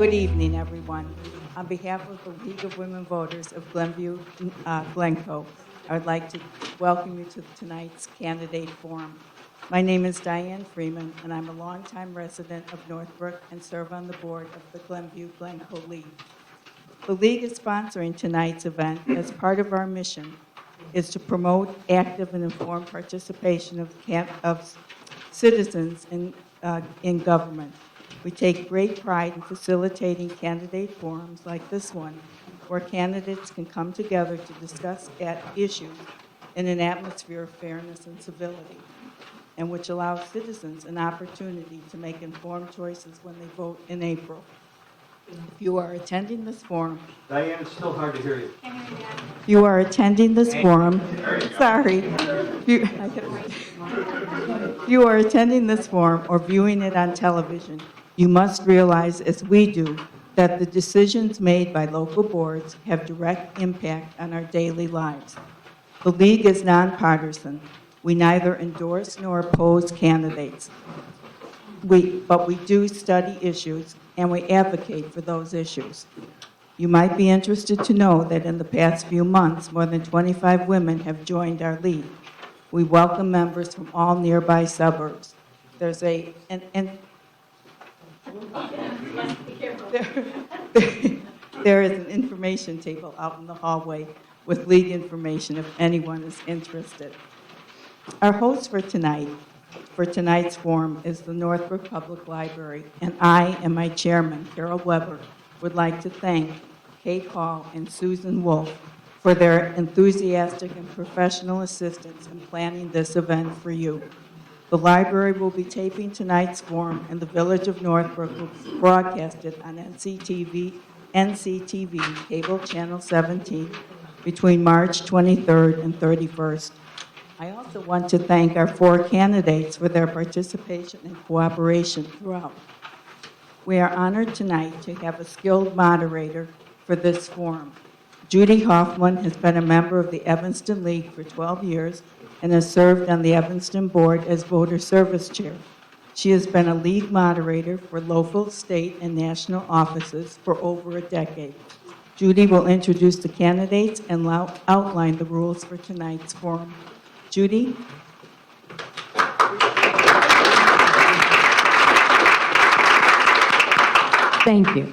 Good evening, everyone. On behalf of the League of Women Voters of Glenview, Glencoe, I would like to welcome you to tonight's candidate forum. My name is Diane Freeman, and I'm a longtime resident of Northbrook and serve on the board of the Glenview Glencoe League. The League is sponsoring tonight's event as part of our mission is to promote active and informed participation of citizens in government. We take great pride in facilitating candidate forums like this one, where candidates can come together to discuss issues in an atmosphere of fairness and civility, and which allows citizens an opportunity to make informed choices when they vote in April. If you are attending this forum, Diane, it's still hard to hear you. you are attending this forum, sorry, you are attending this forum or viewing it on television, you must realize, as we do, that the decisions made by local boards have direct impact on our daily lives. The League is nonpartisan. We neither endorse nor oppose candidates, but we do study issues and we advocate for those issues. You might be interested to know that in the past few months, more than 25 women have joined our League. We welcome members from all nearby suburbs. There is an information table out in the hallway with League information if anyone is interested. Our host for tonight's forum is the Northbrook Public Library, and I and my chairman, Carol Weber, would like to thank Kate Hall and Susan Wolf for their enthusiastic and professional assistance in planning this event for you. The library will be taping tonight's forum, and the Village of Northbrook will broadcast it on NCTV Cable Channel 17 between March 23rd and 31st. I also want to thank our 4 candidates for their participation and cooperation throughout. We are honored tonight to have a skilled moderator for this forum. Judy Hoffman has been a member of the Evanston League for 12 years and has served on the Evanston Board as Voter Service Chair. She has been a League moderator for local, state, and national offices for over a decade. Judy will introduce the candidates and outline the rules for tonight's forum. Judy? Thank you.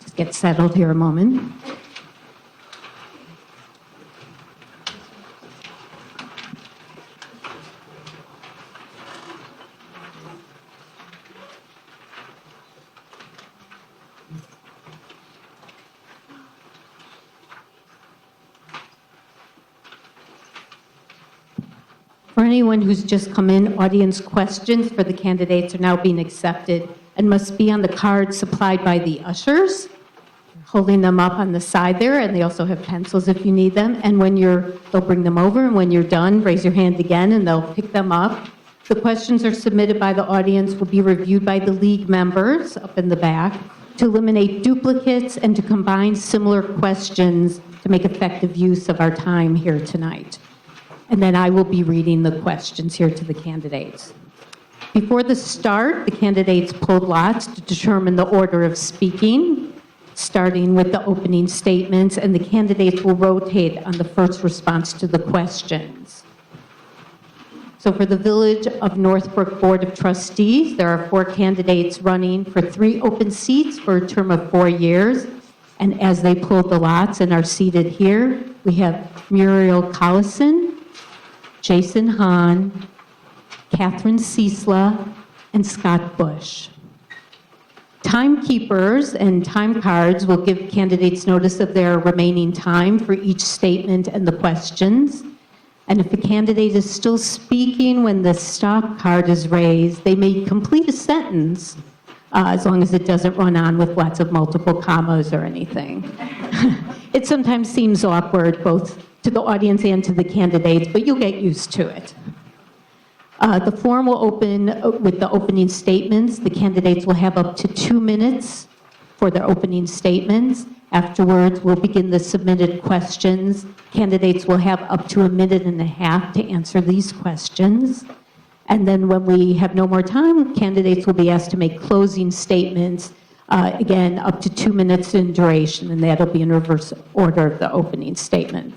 Just get settled here a moment. For anyone who's just come in, audience questions for the candidates are now being accepted and must be on the cards supplied by the ushers, holding them up on the side there, and they also have pencils if you need them. And they'll bring them over, and when you're done, raise your hand again, and they'll pick them up. The questions are submitted by the audience, will be reviewed by the League members up in the back to eliminate duplicates and to combine similar questions to make effective use of our time here tonight. And then I will be reading the questions here to the candidates. Before the start, the candidates pulled lots to determine the order of speaking, starting with the opening statements, and the candidates will rotate on the first response to the questions. So for the Village of Northbrook Board of Trustees, there are 4 candidates running for 3 open seats for a term of 4 years. And as they pulled the lots and are seated here, we have Muriel Collison, Jason Hahn, Catherine Ciesla, and Scott Bush. Timekeepers and time cards will give candidates notice of their remaining time for each statement and the questions. And if a candidate is still speaking when the stop card is raised, they may complete a sentence as long as it doesn't run on with lots of multiple commas or anything. It sometimes seems awkward, both to the audience and to the candidates, but you'll get used to it. The forum will open with the opening statements. The candidates will have up to 2 minutes for their opening statements. Afterwards, we'll begin the submitted questions. Candidates will have up to 1.5 minutes to answer these questions. And then when we have no more time, candidates will be asked to make closing statements, again, up to 2 minutes in duration, and that'll be in reverse order of the opening statements.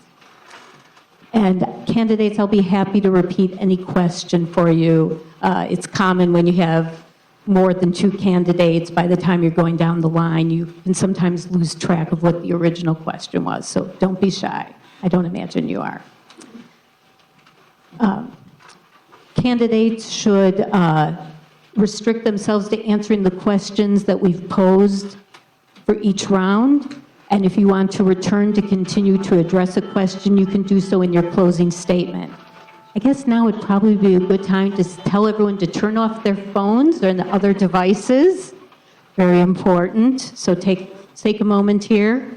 And candidates, I'll be happy to repeat any question for you. It's common when you have more than 2 candidates, by the time you're going down the line, you can sometimes lose track of what the original question was. So don't be shy. I don't imagine you are. Candidates should restrict themselves to answering the questions that we've posed for each round. And if you want to return to continue to address a question, you can do so in your closing statement. I guess now would probably be a good time to tell everyone to turn off their phones or the other devices. Very important. So take a moment here.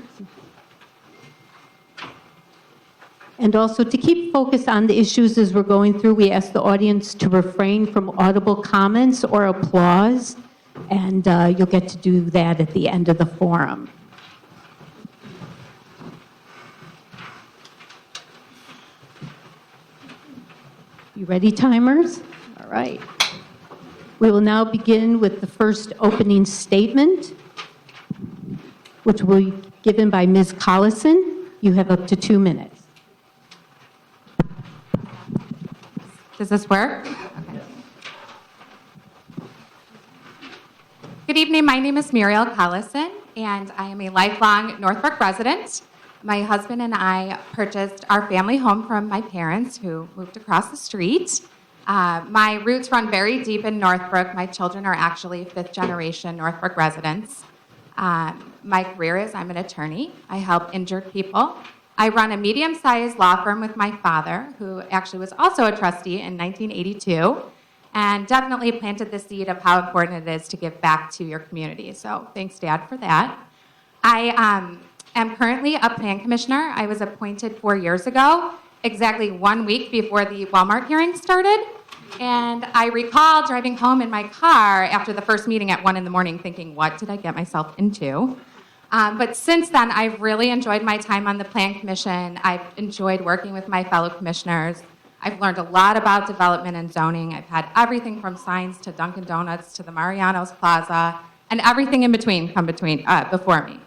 And also to keep focus on the issues as we're going through, we ask the audience to refrain from audible comments or applause. And you'll get to do that at the end of the forum. You ready, timers? All right. We will now begin with the first opening statement, which will be given by Ms. Collison. You have up to 2 minutes. Does this work? Okay. Good evening. My name is Muriel Collison, and I am a lifelong Northbrook resident. My husband and I purchased our family home from my parents, who moved across the street. My roots run very deep in Northbrook. My children are actually 5th-generation Northbrook residents. My career is I'm an attorney. I help injured people. I run a medium-sized law firm with my father, who actually was also a trustee in 1982, and definitely planted the seed of how important it is to give back to your community. So thanks, Dad, for that. I am currently a plan commissioner. I was appointed 4 years ago, exactly 1 week before the Walmart hearing started. And I recall driving home in my car after the first meeting at 1 in the morning thinking, what did I get myself into? But since then, I've really enjoyed my time on the Plan Commission. I've enjoyed working with my fellow commissioners. I've learned a lot about development and zoning. I've had everything from signs to Dunkin' Donuts to the Mariano's Plaza and everything in between come before me.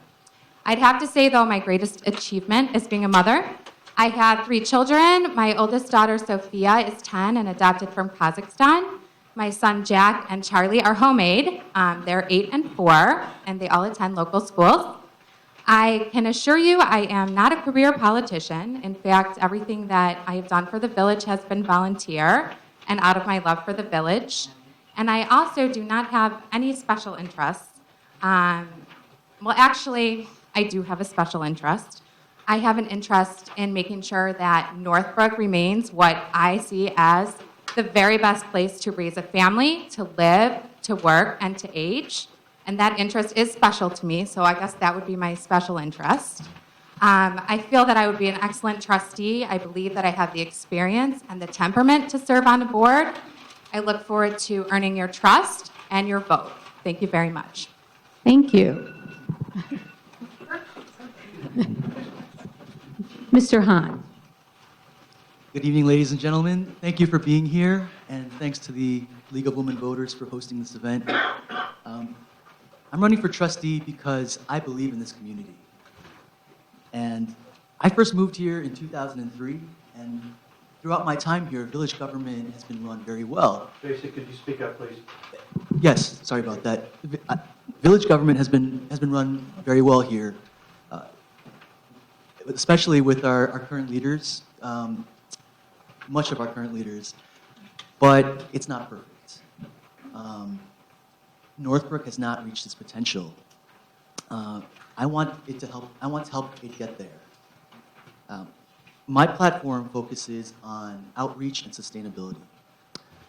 I'd have to say, though, my greatest achievement is being a mother. I have 3 children. My oldest daughter, Sophia, is 10 and adopted from Kazakhstan. My son, Jack, and Charlie are homemade. They're 8 and 4, and they all attend local schools. I can assure you I am not a career politician. In fact, everything that I have done for the village has been volunteer and out of my love for the village. And I also do not have any special interests. Well, actually, I do have a special interest. I have an interest in making sure that Northbrook remains what I see as the very best place to raise a family, to live, to work, and to age. And that interest is special to me, so I guess that would be my special interest. I feel that I would be an excellent trustee. I believe that I have the experience and the temperament to serve on a board. I look forward to earning your trust and your vote. Thank you very much. Thank you. Mr. Hahn. Good evening, ladies and gentlemen. Thank you for being here, and thanks to the League of Women Voters for hosting this event. I'm running for trustee because I believe in this community. And I first moved here in 2003, and throughout my time here, village government has been run very well. Jason, could you speak up, please? Yes, sorry about that. Village government has been run very well here, especially with our current leaders, much of our current leaders, but it's not perfect. Northbrook has not reached its potential. I want to help it get there. My platform focuses on outreach and sustainability.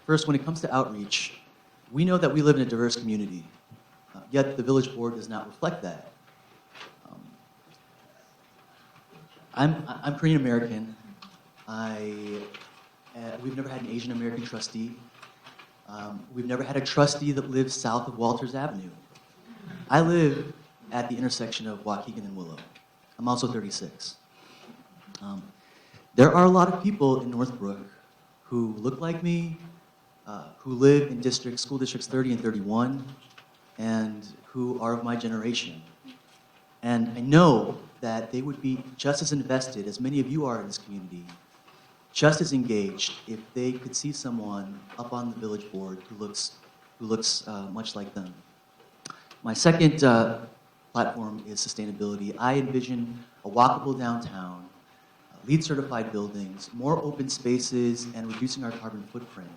First, when it comes to outreach, we know that we live in a diverse community, yet the village board does not reflect that. I'm Korean American. We've never had an Asian American trustee. We've never had a trustee that lives south of Walters Avenue. I live at the intersection of Waukegan and Willow. I'm also 36. There are a lot of people in Northbrook who look like me, who live in school districts 30 and 31, and who are of my generation. And I know that they would be just as invested as many of you are in this community, just as engaged if they could see someone up on the village board who looks much like them. My second platform is sustainability. I envision a walkable downtown, LEED certified buildings, more open spaces, and reducing our carbon footprint.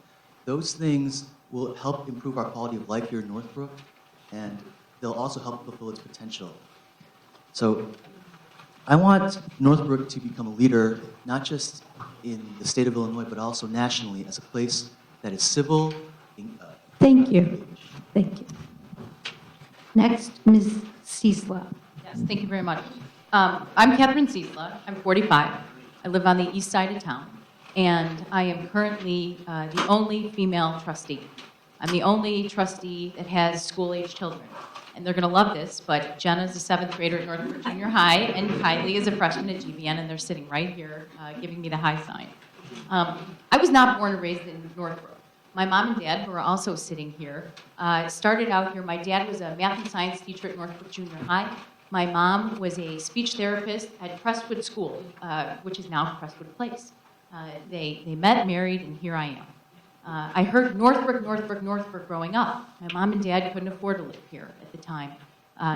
Those things will help improve our quality of life here in Northbrook, and they'll also help fulfill its potential. So I want Northbrook to become a leader, not just in the state of Illinois, but also nationally, as a place that is civil. Thank you. Thank you. Next, Ms. Ciesla. Yes, thank you very much. I'm Catherine Ciesla. I'm 45. I live on the east side of town, and I am currently the only female trustee. I'm the only trustee that has school-age children. And they're going to love this, but Jenna's a 7th grader at Northbrook Junior High, and Kylie is a freshman at GBN, and they're sitting right here giving me the high sign. I was not born and raised in Northbrook. My mom and dad, who are also sitting here, started out here. My dad was a math and science teacher at Northbrook Junior High. My mom was a speech therapist at Crestwood School, which is now Crestwood Place. They met, married, and here I am. I heard Northbrook, Northbrook, Northbrook growing up. My mom and dad couldn't afford to live here at the time.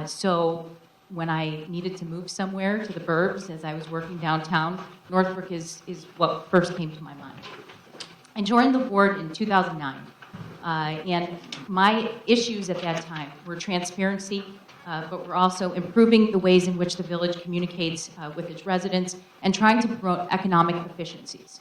So when I needed to move somewhere to the burbs as I was working downtown, Northbrook is what first came to my mind. I joined the board in 2009, and my issues at that time were transparency, but we're also improving the ways in which the village communicates with its residents and trying to promote economic efficiencies.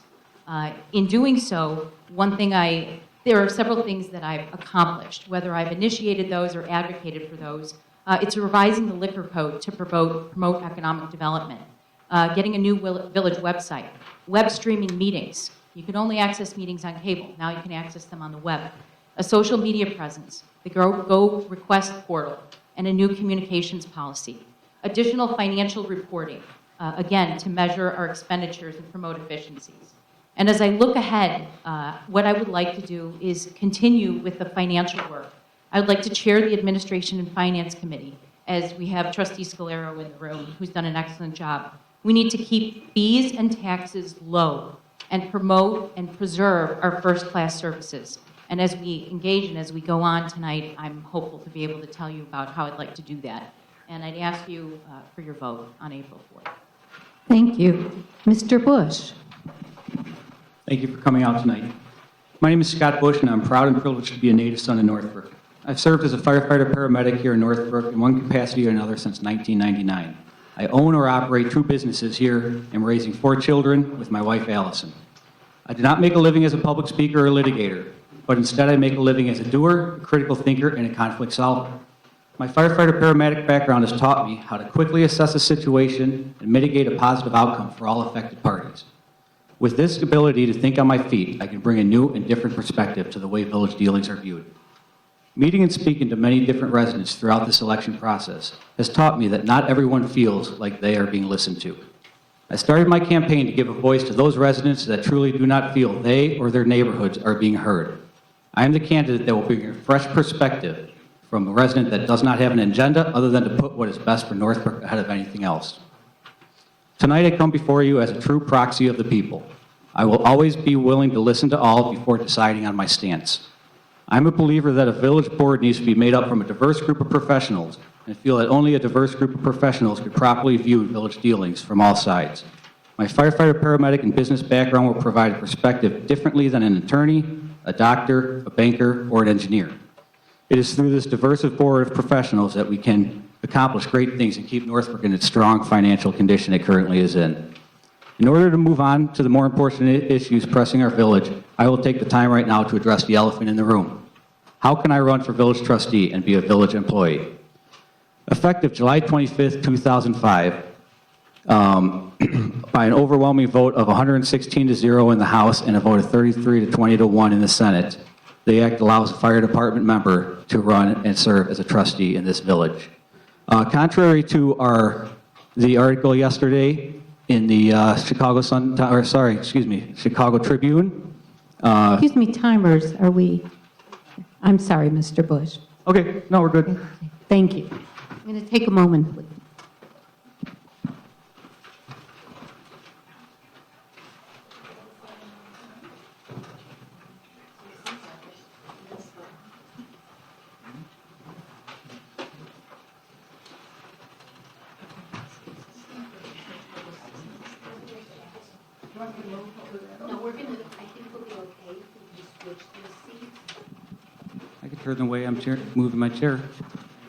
In doing so, there are several things that I've accomplished, whether I've initiated those or advocated for those. It's revising the liquor code to promote economic development, getting a new village website, web streaming meetings. You could only access meetings on cable. Now you can access them on the web. A social media presence, the Go Request portal, and a new communications policy. Additional financial reporting, again, to measure our expenditures and promote efficiencies. And as I look ahead, what I would like to do is continue with the financial work. I would like to chair the Administration and Finance Committee, as we have Trustee Scalero in the room, who's done an excellent job. We need to keep fees and taxes low and promote and preserve our first-class services. And as we engage and as we go on tonight, I'm hopeful to be able to tell you about how I'd like to do that. And I'd ask you for your vote on April 4th. Thank you. Mr. Bush. Thank you for coming out tonight. My name is Scott Bush, and I'm proud and privileged to be a native son of Northbrook. I've served as a firefighter paramedic here in Northbrook in one capacity or another since 1999. I own or operate 2 businesses here and am raising 4 children with my wife, Allison. I do not make a living as a public speaker or litigator, but instead I make a living as a doer, a critical thinker, and a conflict solver. My firefighter paramedic background has taught me how to quickly assess a situation and mitigate a positive outcome for all affected parties. With this ability to think on my feet, I can bring a new and different perspective to the way village dealings are viewed. Meeting and speaking to many different residents throughout this election process has taught me that not everyone feels like they are being listened to. I started my campaign to give a voice to those residents that truly do not feel they or their neighborhoods are being heard. I am the candidate that will bring a fresh perspective from a resident that does not have an agenda other than to put what is best for Northbrook ahead of anything else. Tonight I come before you as a true proxy of the people. I will always be willing to listen to all before deciding on my stance. I'm a believer that a village board needs to be made up from a diverse group of professionals, and feel that only a diverse group of professionals could properly view village dealings from all sides. My firefighter, paramedic, and business background will provide a perspective differently than an attorney, a doctor, a banker, or an engineer. It is through this diverse board of professionals that we can accomplish great things and keep Northbrook in its strong financial condition it currently is in. In order to move on to the more important issues pressing our village, I will take the time right now to address the elephant in the room. How can I run for village trustee and be a village employee? Effective July 25th, 2005, by an overwhelming vote of 116-0 in the House and a vote of 33-20-1 in the Senate, the act allows a fire department member to run and serve as a trustee in this village. Contrary to the article yesterday in the Chicago Tribune, Excuse me, timers, are we? I'm sorry, Mr. Bush. Okay, no, we're good. Thank you. I'm going to take a moment, please. No, we're gonna, I think we'll be okay if we switch these seats. I can turn the way I'm moving my chair.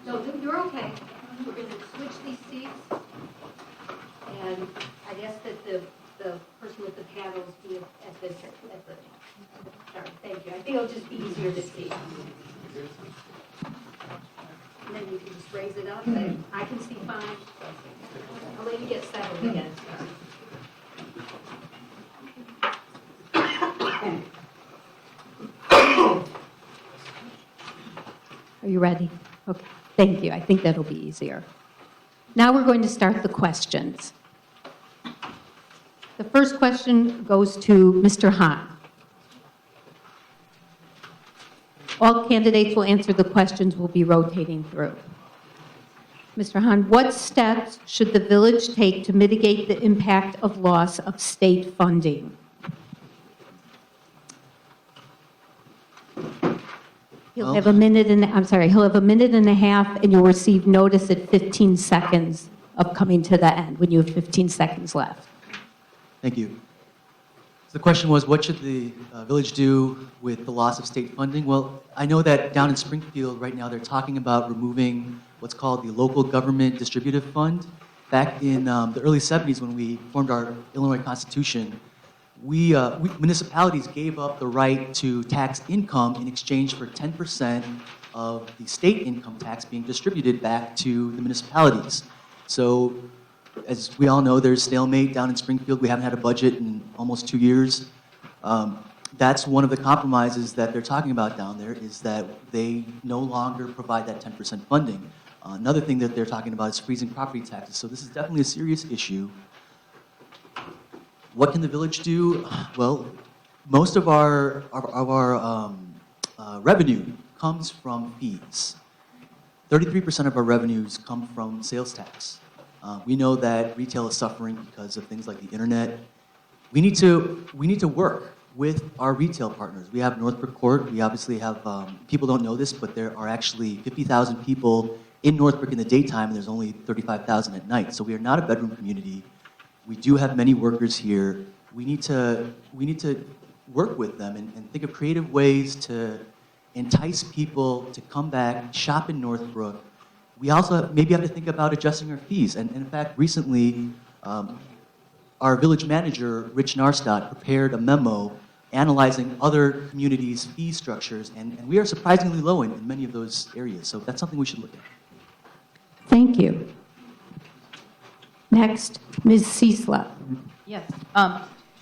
No, you're okay. We're gonna switch these seats. And I'd ask that the person with the paddles be at the, sorry, thank you. I think it'll just be easier to see. And then you can just raise it up, and I can see fine. I'll let you get settled again. Are you ready? Okay, thank you. I think that'll be easier. Now we're going to start the questions. The first question goes to Mr. Hahn. All candidates will answer the questions we'll be rotating through. Mr. Hahn, what steps should the village take to mitigate the impact of loss of state funding? He'll have a minute and, I'm sorry, he'll have a minute and a half, and you'll receive notice at 15 seconds of coming to the end, when you have 15 seconds left. Thank you. So the question was, what should the village do with the loss of state funding? Well, I know that down in Springfield right now, they're talking about removing what's called the Local Government Distributive Fund. Back in the early 70s, when we formed our Illinois Constitution, municipalities gave up the right to tax income in exchange for 10% of the state income tax being distributed back to the municipalities. So, as we all know, there's stalemate down in Springfield. We haven't had a budget in almost 2 years. That's one of the compromises that they're talking about down there, is that they no longer provide that 10% funding. Another thing that they're talking about is freezing property taxes. So this is definitely a serious issue. What can the village do? Well, most of our revenue comes from fees. 33% of our revenues come from sales tax. We know that retail is suffering because of things like the internet. We need to work with our retail partners. We have Northbrook Court. We obviously have, people don't know this, but there are actually 50,000 people in Northbrook in the daytime, and there's only 35,000 at night. So we are not a bedroom community. We do have many workers here. We need to work with them and think of creative ways to entice people to come back, shop in Northbrook. We also maybe have to think about adjusting our fees. And in fact, recently, our village manager, Rich Narstadt, prepared a memo analyzing other communities' fee structures, and we are surprisingly low in many of those areas. So that's something we should look at. Thank you. Next, Ms. Ciesla. Yes.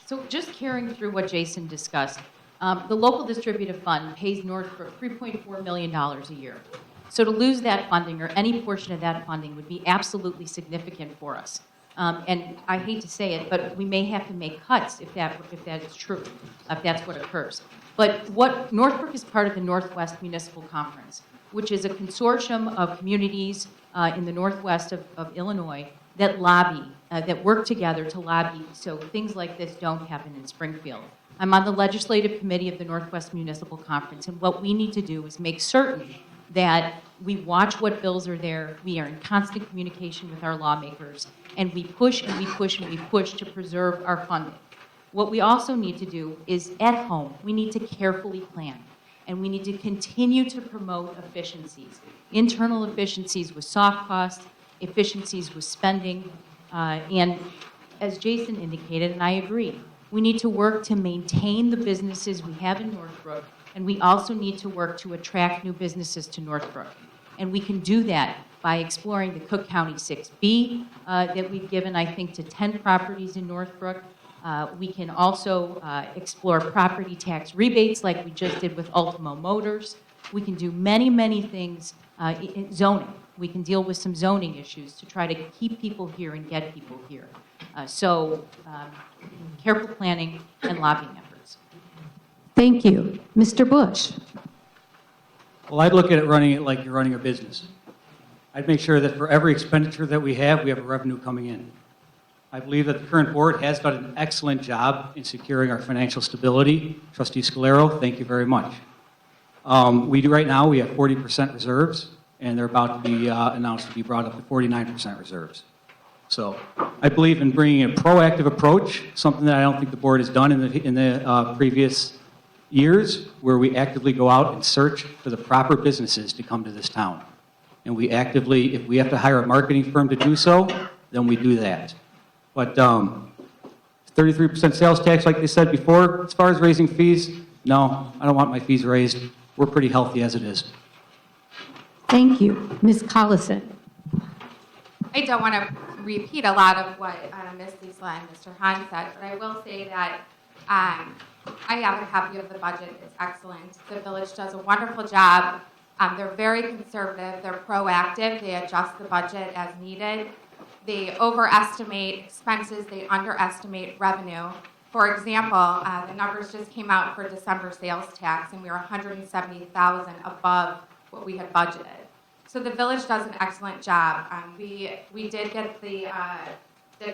So just carrying through what Jason discussed, the local distributive fund pays Northbrook $3.4 million a year. So to lose that funding, or any portion of that funding, would be absolutely significant for us. And I hate to say it, but we may have to make cuts if that is true, if that's what occurs. But what Northbrook is part of the Northwest Municipal Conference, which is a consortium of communities in the northwest of Illinois that lobby, that work together to lobby so things like this don't happen in Springfield. I'm on the legislative committee of the Northwest Municipal Conference, and what we need to do is make certain that we watch what bills are there, we are in constant communication with our lawmakers, and we push and we push and we push to preserve our funding. What we also need to do is, at home, we need to carefully plan, and we need to continue to promote efficiencies, internal efficiencies with soft costs, efficiencies with spending, and as Jason indicated, and I agree, we need to work to maintain the businesses we have in Northbrook, and we also need to work to attract new businesses to Northbrook. And we can do that by exploring the Cook County 6B that we've given, I think, to 10 properties in Northbrook. We can also explore property tax rebates like we just did with Ultimo Motors. We can do many, many things in zoning. We can deal with some zoning issues to try to keep people here and get people here. So careful planning and lobbying efforts. Thank you. Mr. Bush? Well, I'd look at it running it like you're running a business. I'd make sure that for every expenditure that we have a revenue coming in. I believe that the current board has done an excellent job in securing our financial stability. Trustee Scalero, thank you very much. Right now, we have 40% reserves, and they're about to be announced to be brought up to 49% reserves. So I believe in bringing a proactive approach, something that I don't think the board has done in the previous years, where we actively go out and search for the proper businesses to come to this town. And we actively, if we have to hire a marketing firm to do so, then we do that. But 33% sales tax, like they said before, as far as raising fees, no, I don't want my fees raised. We're pretty healthy as it is. Thank you. Ms. Collison? I don't want to repeat a lot of what Ms. Liesla and Mr. Hahn said, but I will say that I have a copy of the budget. It's excellent. The village does a wonderful job. They're very conservative. They're proactive. They adjust the budget as needed. They overestimate expenses. They underestimate revenue. For example, the numbers just came out for December sales tax, and we were $170,000 above what we had budgeted. So the village does an excellent job. We did get the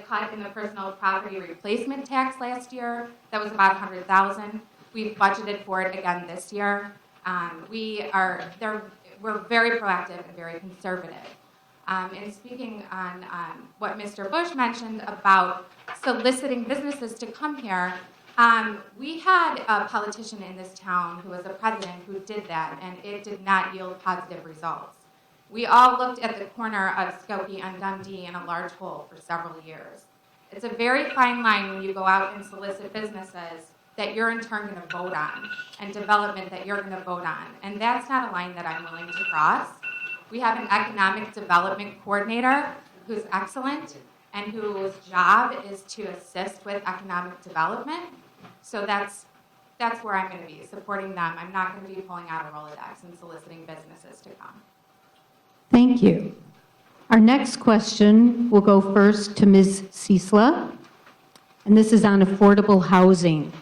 cut in the personal property replacement tax last year. That was about $100,000. We've budgeted for it again this year. We're very proactive and very conservative. And speaking on what Mr. Bush mentioned about soliciting businesses to come here, we had a politician in this town who was a president who did that, and it did not yield positive results. We all looked at the corner of Skokie and Dundee in a large hole for several years. It's a very fine line when you go out and solicit businesses that you're in turn going to vote on, and development that you're going to vote on. And that's not a line that I'm willing to cross. We have an economic development coordinator who's excellent and whose job is to assist with economic development. So that's where I'm going to be, supporting them. I'm not going to be pulling out a Rolodex and soliciting businesses to come. Thank you. Our next question will go first to Ms. Ciesla, and this is on affordable housing.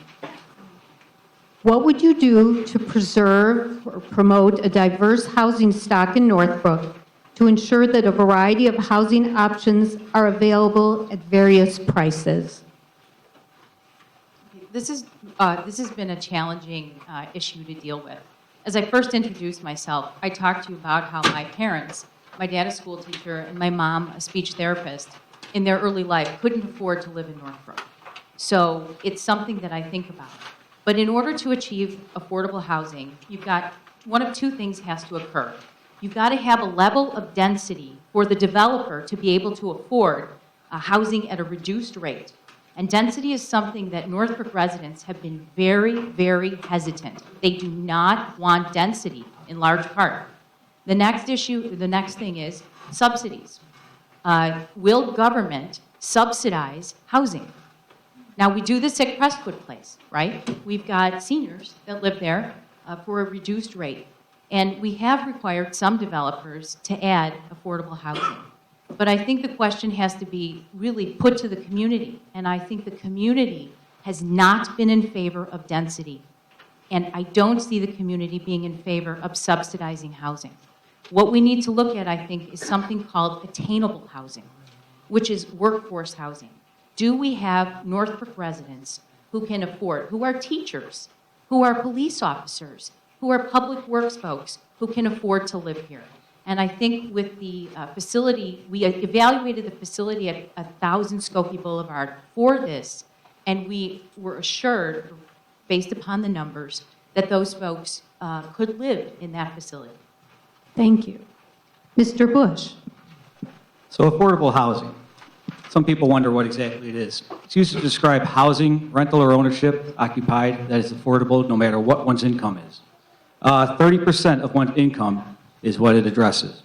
What would you do to preserve or promote a diverse housing stock in Northbrook to ensure that a variety of housing options are available at various prices? This has been a challenging issue to deal with. As I first introduced myself, I talked to you about how my parents, my dad a school teacher and my mom a speech therapist, in their early life couldn't afford to live in Northbrook. So it's something that I think about. But in order to achieve affordable housing, you've got one of two things has to occur. You've got to have a level of density for the developer to be able to afford housing at a reduced rate. And density is something that Northbrook residents have been very, very hesitant. They do not want density in large part. The next thing is subsidies. Will government subsidize housing? Now, we do this at Crestwood Place, right? We've got seniors that live there for a reduced rate. And we have required some developers to add affordable housing. But I think the question has to be really put to the community. And I think the community has not been in favor of density. And I don't see the community being in favor of subsidizing housing. What we need to look at, I think, is something called attainable housing, which is workforce housing. Do we have Northbrook residents who can afford, who are teachers, who are police officers, who are public works folks, who can afford to live here? And I think with the facility, we evaluated the facility at 1000 Skokie Boulevard for this, and we were assured, based upon the numbers, that those folks could live in that facility. Thank you. Mr. Bush? So affordable housing. Some people wonder what exactly it is. It's used to describe housing, rental or ownership, occupied, that is affordable no matter what one's income is. 30% of one's income is what it addresses.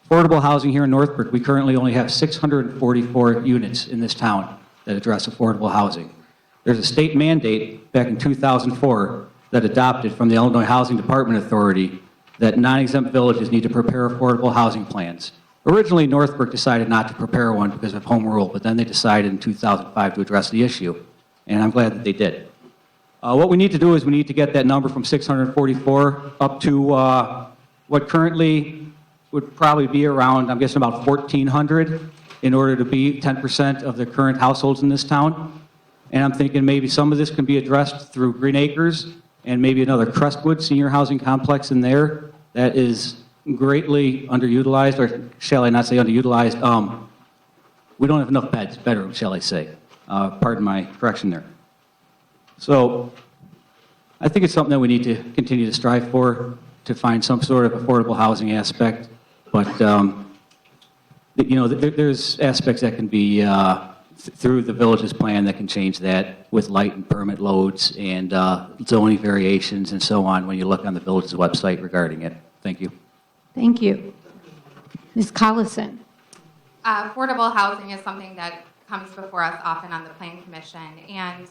Affordable housing here in Northbrook, we currently only have 644 units in this town that address affordable housing. There's a state mandate back in 2004 that adopted from the Illinois Housing Department Authority that non-exempt villages need to prepare affordable housing plans. Originally, Northbrook decided not to prepare one because of home rule, but then they decided in 2005 to address the issue, and I'm glad that they did. What we need to do is we need to get that number from 644 up to what currently would probably be around, I'm guessing about 1,400 in order to be 10% of the current households in this town. And I'm thinking maybe some of this can be addressed through Green Acres and maybe another Crestwood senior housing complex in there that is greatly underutilized, or shall I not say underutilized? We don't have enough bedrooms, shall I say. Pardon my correction there. So I think it's something that we need to continue to strive for, to find some sort of affordable housing aspect. But, you know, there's aspects that can be through the village's plan that can change that with light and permit loads and zoning variations and so on when you look on the village's website regarding it. Thank you. Thank you. Ms. Collison. Affordable housing is something that comes before us often on the Plan Commission, and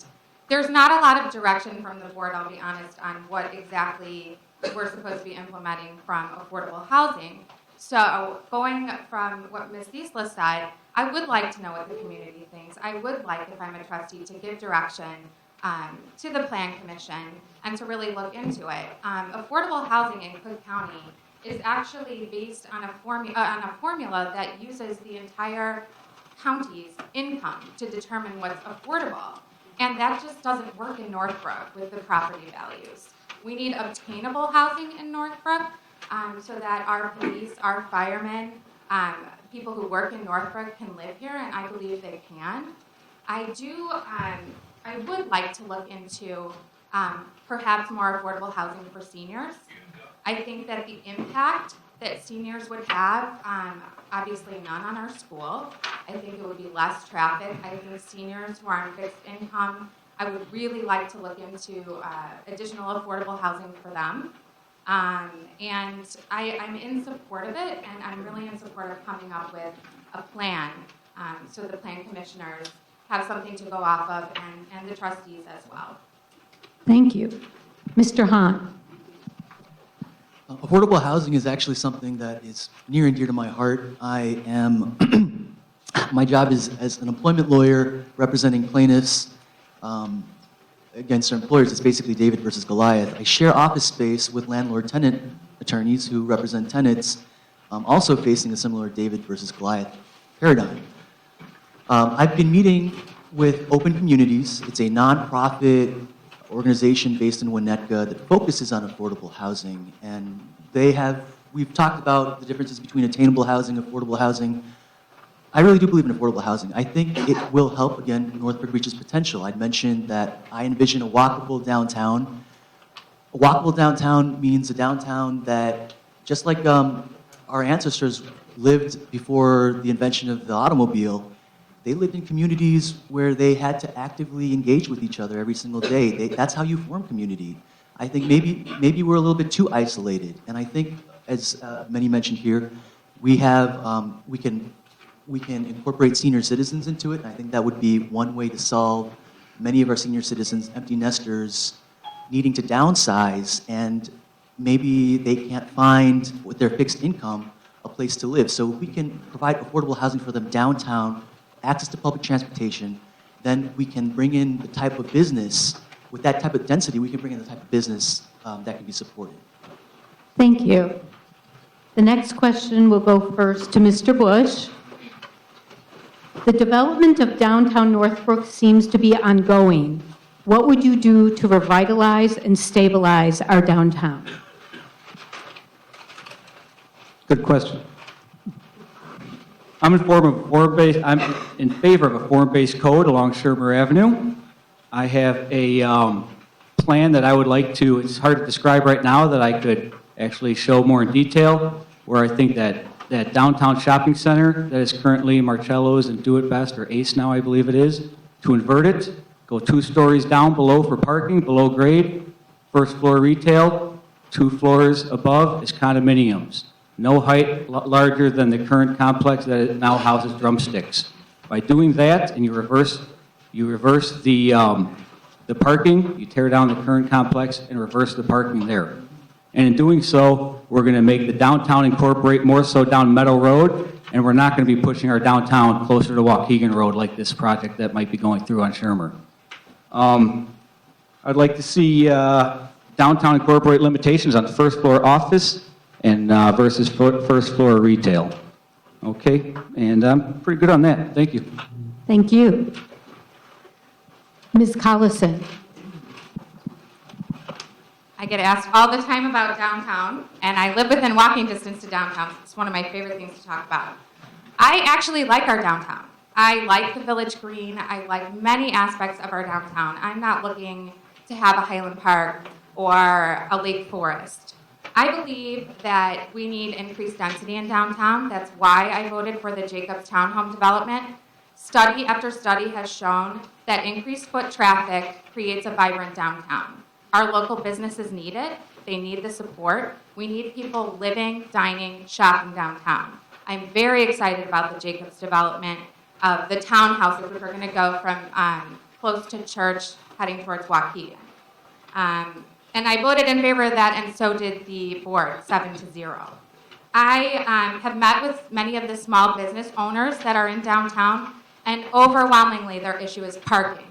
there's not a lot of direction from the board, I'll be honest, on what exactly we're supposed to be implementing from affordable housing. So going from what Ms. Isla said, I would like to know what the community thinks. I would like, if I'm a trustee, to give direction to the Plan Commission and to really look into it. Affordable housing in Cook County is actually based on a formula that uses the entire county's income to determine what's affordable. And that just doesn't work in Northbrook with the property values. We need obtainable housing in Northbrook so that our police, our firemen, people who work in Northbrook can live here, and I believe they can. I would like to look into perhaps more affordable housing for seniors. I think that the impact that seniors would have, obviously none on our school. I think it would be less traffic. I think seniors who are on fixed income, I would really like to look into additional affordable housing for them. And I'm in support of it, and I'm really in support of coming up with a plan so the plan commissioners have something to go off of, and the trustees as well. Thank you. Mr. Hahn. Affordable housing is actually something that is near and dear to my heart. I am, my job is as an employment lawyer representing plaintiffs against their employers. It's basically David versus Goliath. I share office space with landlord-tenant attorneys who represent tenants, also facing a similar David versus Goliath paradigm. I've been meeting with Open Communities. It's a nonprofit organization based in Winnetka that focuses on affordable housing, and we've talked about the differences between attainable housing, affordable housing. I really do believe in affordable housing. I think it will help, again, Northbrook reach its potential. I'd mentioned that I envision a walkable downtown. A walkable downtown means a downtown that, just like our ancestors lived before the invention of the automobile, they lived in communities where they had to actively engage with each other every single day. That's how you form community. I think maybe we're a little bit too isolated, and I think, as many mentioned here, we can incorporate senior citizens into it, and I think that would be one way to solve many of our senior citizens, empty nesters, needing to downsize, and maybe they can't find, with their fixed income, a place to live. So if we can provide affordable housing for them downtown, access to public transportation, then we can bring in the type of business, with that type of density, we can bring in the type of business that can be supported. Thank you. The next question will go first to Mr. Bush. The development of downtown Northbrook seems to be ongoing. What would you do to revitalize and stabilize our downtown? Good question. I'm in favor of a form-based code along Shermer Avenue. I have a plan that I would like to, it's hard to describe right now, that I could actually show more in detail, where I think that downtown shopping center that is currently Marcello's and Do It Best, or Ace now I believe it is, to invert it, go 2 stories down below for parking, below grade, first floor retail, 2 floors above is condominiums. No height larger than the current complex that now houses Drumsticks. By doing that, and you reverse the parking, you tear down the current complex and reverse the parking there. And in doing so, we're going to make the downtown incorporate more so down Meadow Road, and we're not going to be pushing our downtown closer to Waukegan Road like this project that might be going through on Shermer. I'd like to see downtown incorporate limitations on first floor office and versus first floor retail. Okay, and I'm pretty good on that. Thank you. Thank you. Ms. Collison. I get asked all the time about downtown, and I live within walking distance to downtown. It's one of my favorite things to talk about. I actually like our downtown. I like the Village Green. I like many aspects of our downtown. I'm not looking to have a Highland Park or a Lake Forest. I believe that we need increased density in downtown. That's why I voted for the Jacobs Townhome development. Study after study has shown that increased foot traffic creates a vibrant downtown. Our local businesses need it. They need the support. We need people living, dining, shopping downtown. I'm very excited about the Jacobs development of the townhouses, which are going to go from close to Church heading towards Waukegan. And I voted in favor of that, and so did the board, 7-0. I have met with many of the small business owners that are in downtown, and overwhelmingly their issue is parking.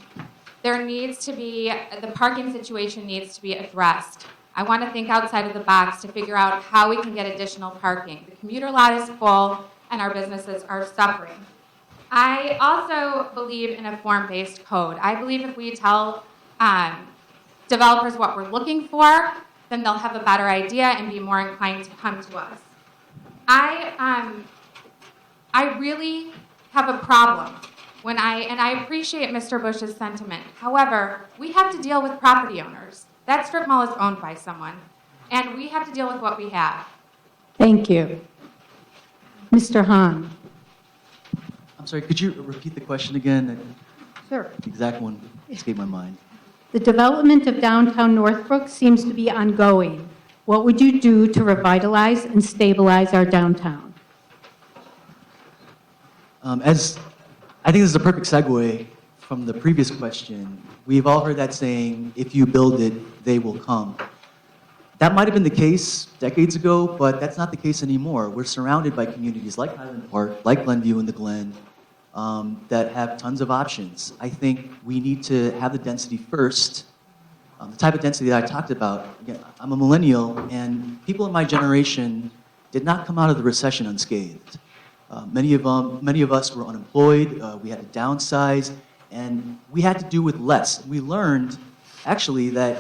There needs to be, the parking situation needs to be addressed. I want to think outside of the box to figure out how we can get additional parking. The commuter lot is full, and our businesses are suffering. I also believe in a form-based code. I believe if we tell developers what we're looking for, then they'll have a better idea and be more inclined to come to us. I really have a problem when I appreciate Mr. Bush's sentiment. However, we have to deal with property owners. That strip mall is owned by someone, and we have to deal with what we have. Thank you. Mr. Hahn. I'm sorry, could you repeat the question again? Sure. The exact one escaped my mind. The development of downtown Northbrook seems to be ongoing. What would you do to revitalize and stabilize our downtown? I think this is a perfect segue from the previous question. We've all heard that saying, if you build it, they will come. That might have been the case decades ago, but that's not the case anymore. We're surrounded by communities like Highland Park, like Glenview and the Glen, that have tons of options. I think we need to have the density first, the type of density that I talked about. Again, I'm a millennial, and people in my generation did not come out of the recession unscathed. Many of us were unemployed, we had to downsize, and we had to do with less. We learned, actually, that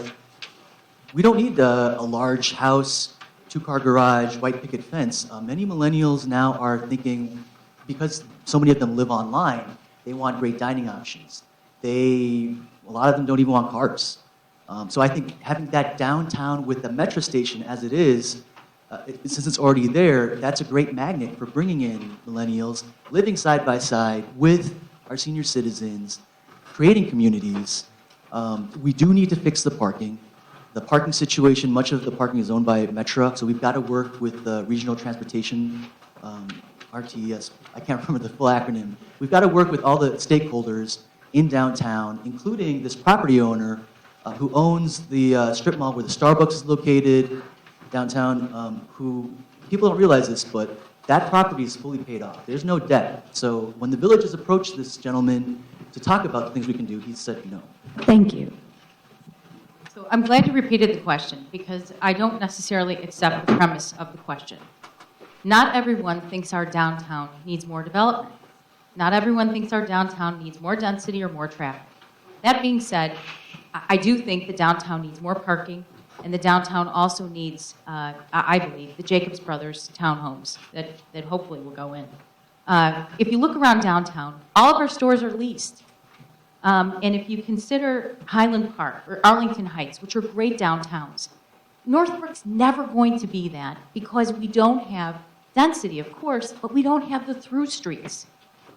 we don't need a large house, two-car garage, white picket fence. Many millennials now are thinking, because so many of them live online, they want great dining options. A lot of them don't even want cars. So I think having that downtown with the metro station as it is, since it's already there, that's a great magnet for bringing in millennials, living side by side with our senior citizens, creating communities. We do need to fix the parking. The parking situation, much of the parking is owned by Metra, so we've got to work with the regional transportation, RTS, I can't remember the full acronym. We've got to work with all the stakeholders in downtown, including this property owner who owns the strip mall where the Starbucks is located downtown, who, people don't realize this, but that property is fully paid off. There's no debt. So when the village has approached this gentleman to talk about the things we can do, he said no. Thank you. So I'm glad you repeated the question because I don't necessarily accept the premise of the question. Not everyone thinks our downtown needs more development. Not everyone thinks our downtown needs more density or more traffic. That being said, I do think the downtown needs more parking, and the downtown also needs, I believe, the Jacobs Brothers townhomes that hopefully will go in. If you look around downtown, all of our stores are leased. And if you consider Highland Park or Arlington Heights, which are great downtowns, Northbrook's never going to be that because we don't have density, of course, but we don't have the through streets.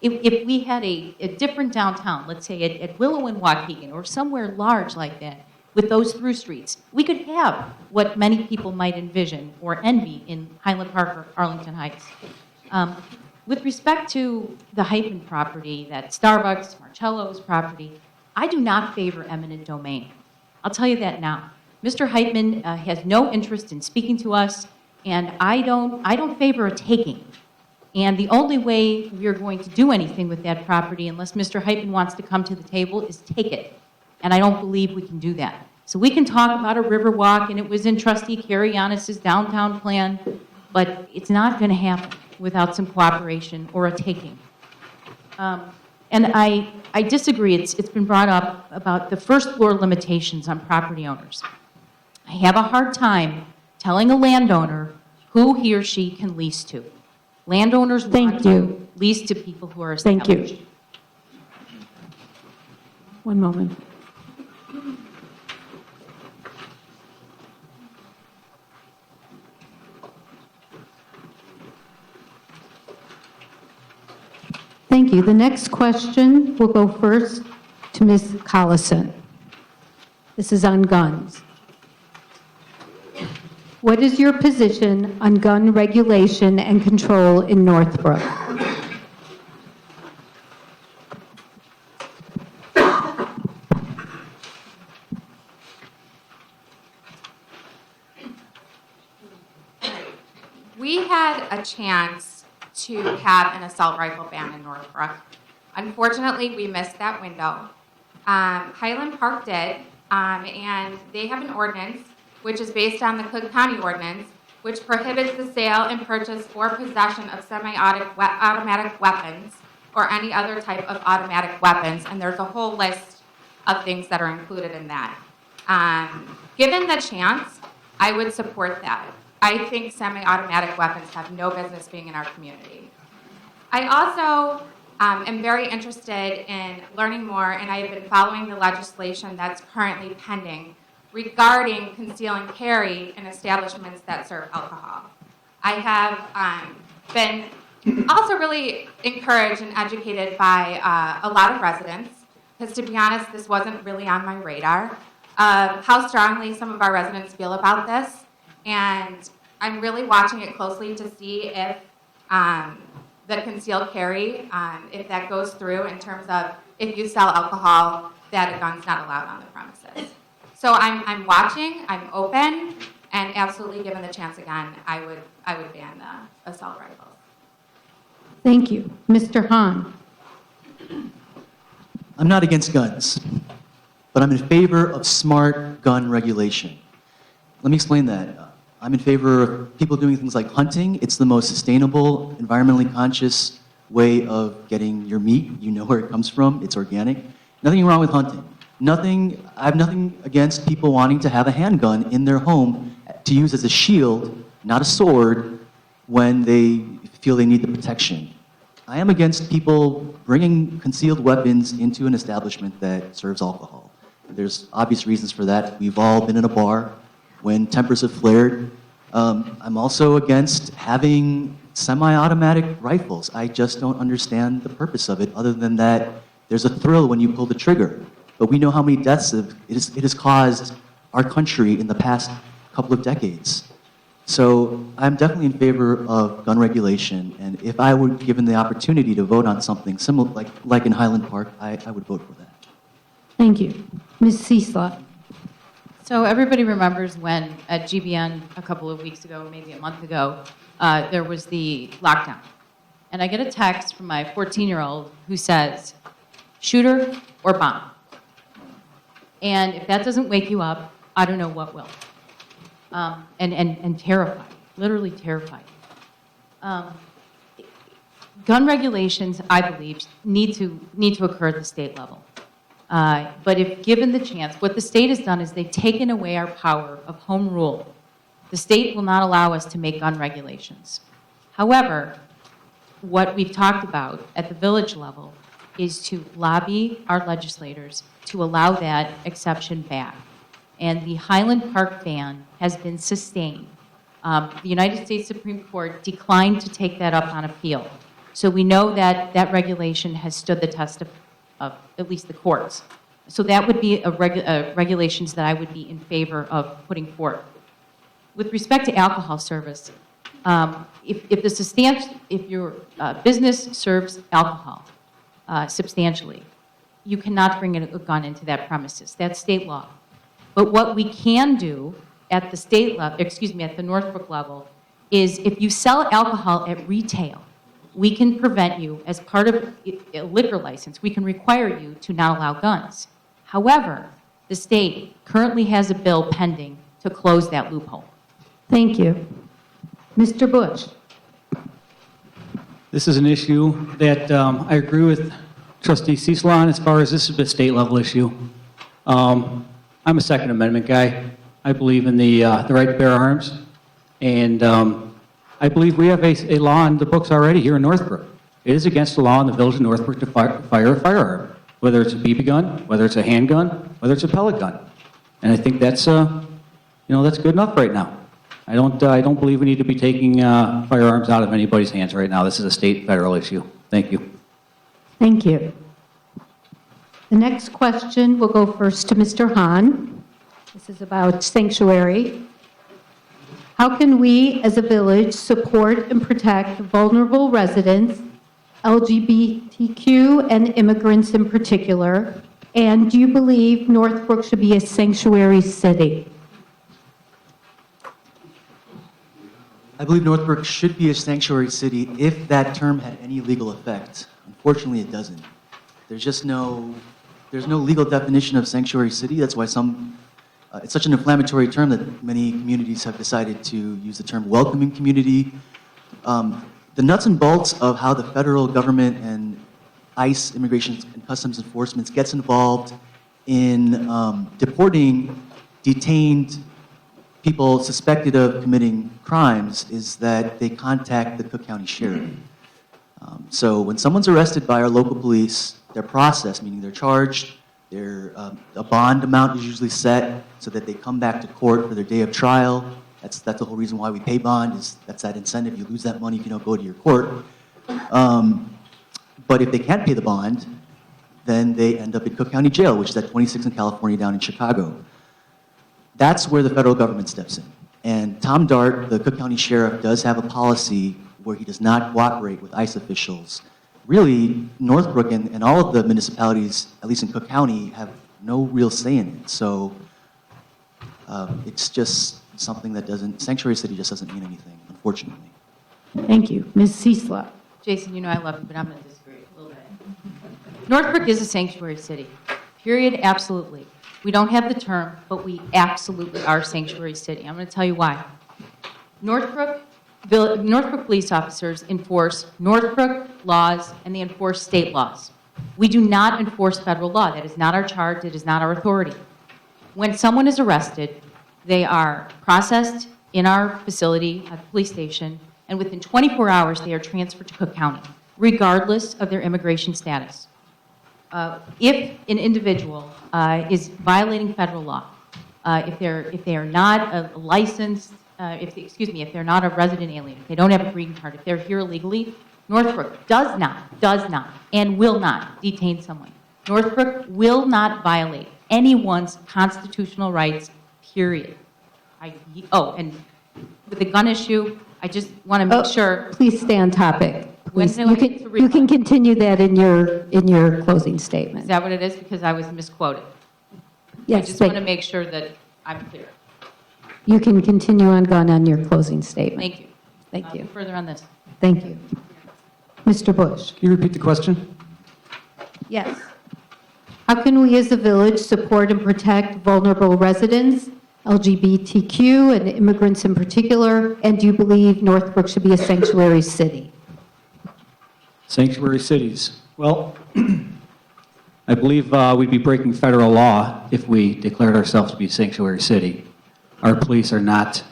If we had a different downtown, let's say at Willow and Waukegan or somewhere large like that, with those through streets, we could have what many people might envision or envy in Highland Park or Arlington Heights. With respect to the Heitman property, that Starbucks, Marcello's property, I do not favor eminent domain. I'll tell you that now. Mr. Heitman has no interest in speaking to us, and I don't favor a taking. And the only way we're going to do anything with that property, unless Mr. Heitman wants to come to the table, is take it. And I don't believe we can do that. So we can talk about a Riverwalk, and it was in Trustee Carrianis's downtown plan, but it's not going to happen without some cooperation or a taking. And I disagree. It's been brought up about the first floor limitations on property owners. I have a hard time telling a landowner who he or she can lease to. Landowners want to lease to people who are established. Thank you. One moment. Thank you. The next question will go first to Ms. Collison. This is on guns. What is your position on gun regulation and control in Northbrook? We had a chance to have an assault rifle ban in Northbrook. Unfortunately, we missed that window. Highland Park did, and they have an ordinance which is based on the Cook County ordinance, which prohibits the sale and purchase or possession of semi-automatic weapons or any other type of automatic weapons, and there's a whole list of things that are included in that. Given the chance, I would support that. I think semi-automatic weapons have no business being in our community. I also am very interested in learning more, and I have been following the legislation that's currently pending regarding conceal and carry in establishments that serve alcohol. I have been also really encouraged and educated by a lot of residents, because to be honest, this wasn't really on my radar, how strongly some of our residents feel about this. And I'm really watching it closely to see if the concealed carry, if that goes through in terms of if you sell alcohol, that a gun's not allowed on the premises. So I'm watching, I'm open, and absolutely given the chance again, I would ban the assault rifles. Thank you. Mr. Hahn. I'm not against guns, but I'm in favor of smart gun regulation. Let me explain that. I'm in favor of people doing things like hunting. It's the most sustainable, environmentally conscious way of getting your meat. You know where it comes from. It's organic. Nothing wrong with hunting. I have nothing against people wanting to have a handgun in their home to use as a shield, not a sword, when they feel they need the protection. I am against people bringing concealed weapons into an establishment that serves alcohol. There's obvious reasons for that. We've all been in a bar when tempers have flared. I'm also against having semi-automatic rifles. I just don't understand the purpose of it, other than that there's a thrill when you pull the trigger. But we know how many deaths it has caused our country in the past couple of decades. So I'm definitely in favor of gun regulation, and if I were given the opportunity to vote on something similar, like in Highland Park, I would vote for that. Thank you. Ms. Ciesla. So everybody remembers when at GBN a couple of weeks ago, maybe a month ago, there was the lockdown. And I get a text from my 14-year-old who says, shooter or bomb? And if that doesn't wake you up, I don't know what will. And terrified, literally terrified. Gun regulations, I believe, need to occur at the state level. But if given the chance, what the state has done is they've taken away our power of home rule. The state will not allow us to make gun regulations. However, what we've talked about at the village level is to lobby our legislators to allow that exception back. And the Highland Park ban has been sustained. The United States Supreme Court declined to take that up on appeal. So we know that that regulation has stood the test of at least the courts. So that would be regulations that I would be in favor of putting forth. With respect to alcohol service, if your business serves alcohol substantially, you cannot bring a gun into that premises. That's state law. But what we can do at the state level, at the Northbrook level, is if you sell alcohol at retail, we can prevent you, as part of a liquor license, we can require you to not allow guns. However, The state currently has a bill pending to close that loophole. Thank you. Mr. Bush? This is an issue that I agree with Trustee Cecil on as far as this is a state level issue. I'm a Second Amendment guy. I believe in the right to bear arms. And I believe we have a law in the books already here in Northbrook. It is against the law in the village of Northbrook to fire a firearm, whether it's a BB gun, whether it's a handgun, whether it's a pellet gun. And I think that's, that's good enough right now. I don't believe we need to be taking firearms out of anybody's hands right now. This is a state federal issue. Thank you. Thank you. The next question will go first to Mr. Hahn. This is about sanctuary. How can we as a village support and protect vulnerable residents, LGBTQ and immigrants in particular? And do you believe Northbrook should be a sanctuary city? I believe Northbrook should be a sanctuary city if that term had any legal effect. Unfortunately, it doesn't. There's no legal definition of sanctuary city. That's why it's such an inflammatory term that many communities have decided to use the term welcoming community. The nuts and bolts of how the federal government and ICE, Immigration and Customs Enforcement, gets involved in deporting detained people suspected of committing crimes is that they contact the Cook County Sheriff. So when someone's arrested by our local police, they're processed, meaning they're charged, a bond amount is usually set so that they come back to court for their day of trial. That's the whole reason why we pay bond, that's that incentive. You lose that money if you don't go to your court. But if they can't pay the bond, then they end up in Cook County Jail, which is at 26 in California down in Chicago. That's where the federal government steps in. And Tom Dart, the Cook County Sheriff, does have a policy where he does not cooperate with ICE officials. Really, Northbrook and all of the municipalities, at least in Cook County, have no real say in it. So it's just something that sanctuary city just doesn't mean anything, unfortunately. Thank you. Ms. Cecil? Jason, you know I love you, but I'm going to disagree a little bit. Northbrook is a sanctuary city. Period, absolutely. We don't have the term, but we absolutely are a sanctuary city. I'm going to tell you why. Northbrook police officers enforce Northbrook laws and they enforce state laws. We do not enforce federal law. That is not our charge. It is not our authority. When someone is arrested, they are processed in our facility at the police station, and within 24 hours, they are transferred to Cook County, regardless of their immigration status. If an individual is violating federal law, if they are not a licensed, if they're not a resident alien, if they don't have a green card, if they're here illegally, Northbrook does not, and will not detain someone. Northbrook will not violate anyone's constitutional rights, period. And with the gun issue, I just want to make sure. Please stay on topic. Please. When do I get to You can continue that in your closing Is statement. that what it is? Because I was misquoted. I Yes, just want to make sure that I'm clear. you can continue on your closing statement. Thank you. Thank you. Further on this. Thank you. Mr. Bush? Can you repeat the question? Yes. How can we as a village support and protect vulnerable residents, LGBTQ and immigrants in particular, and do you believe Northbrook should be a sanctuary city? Sanctuary cities. Well, I believe we'd be breaking federal law if we declared ourselves to be a sanctuary city. Our police are not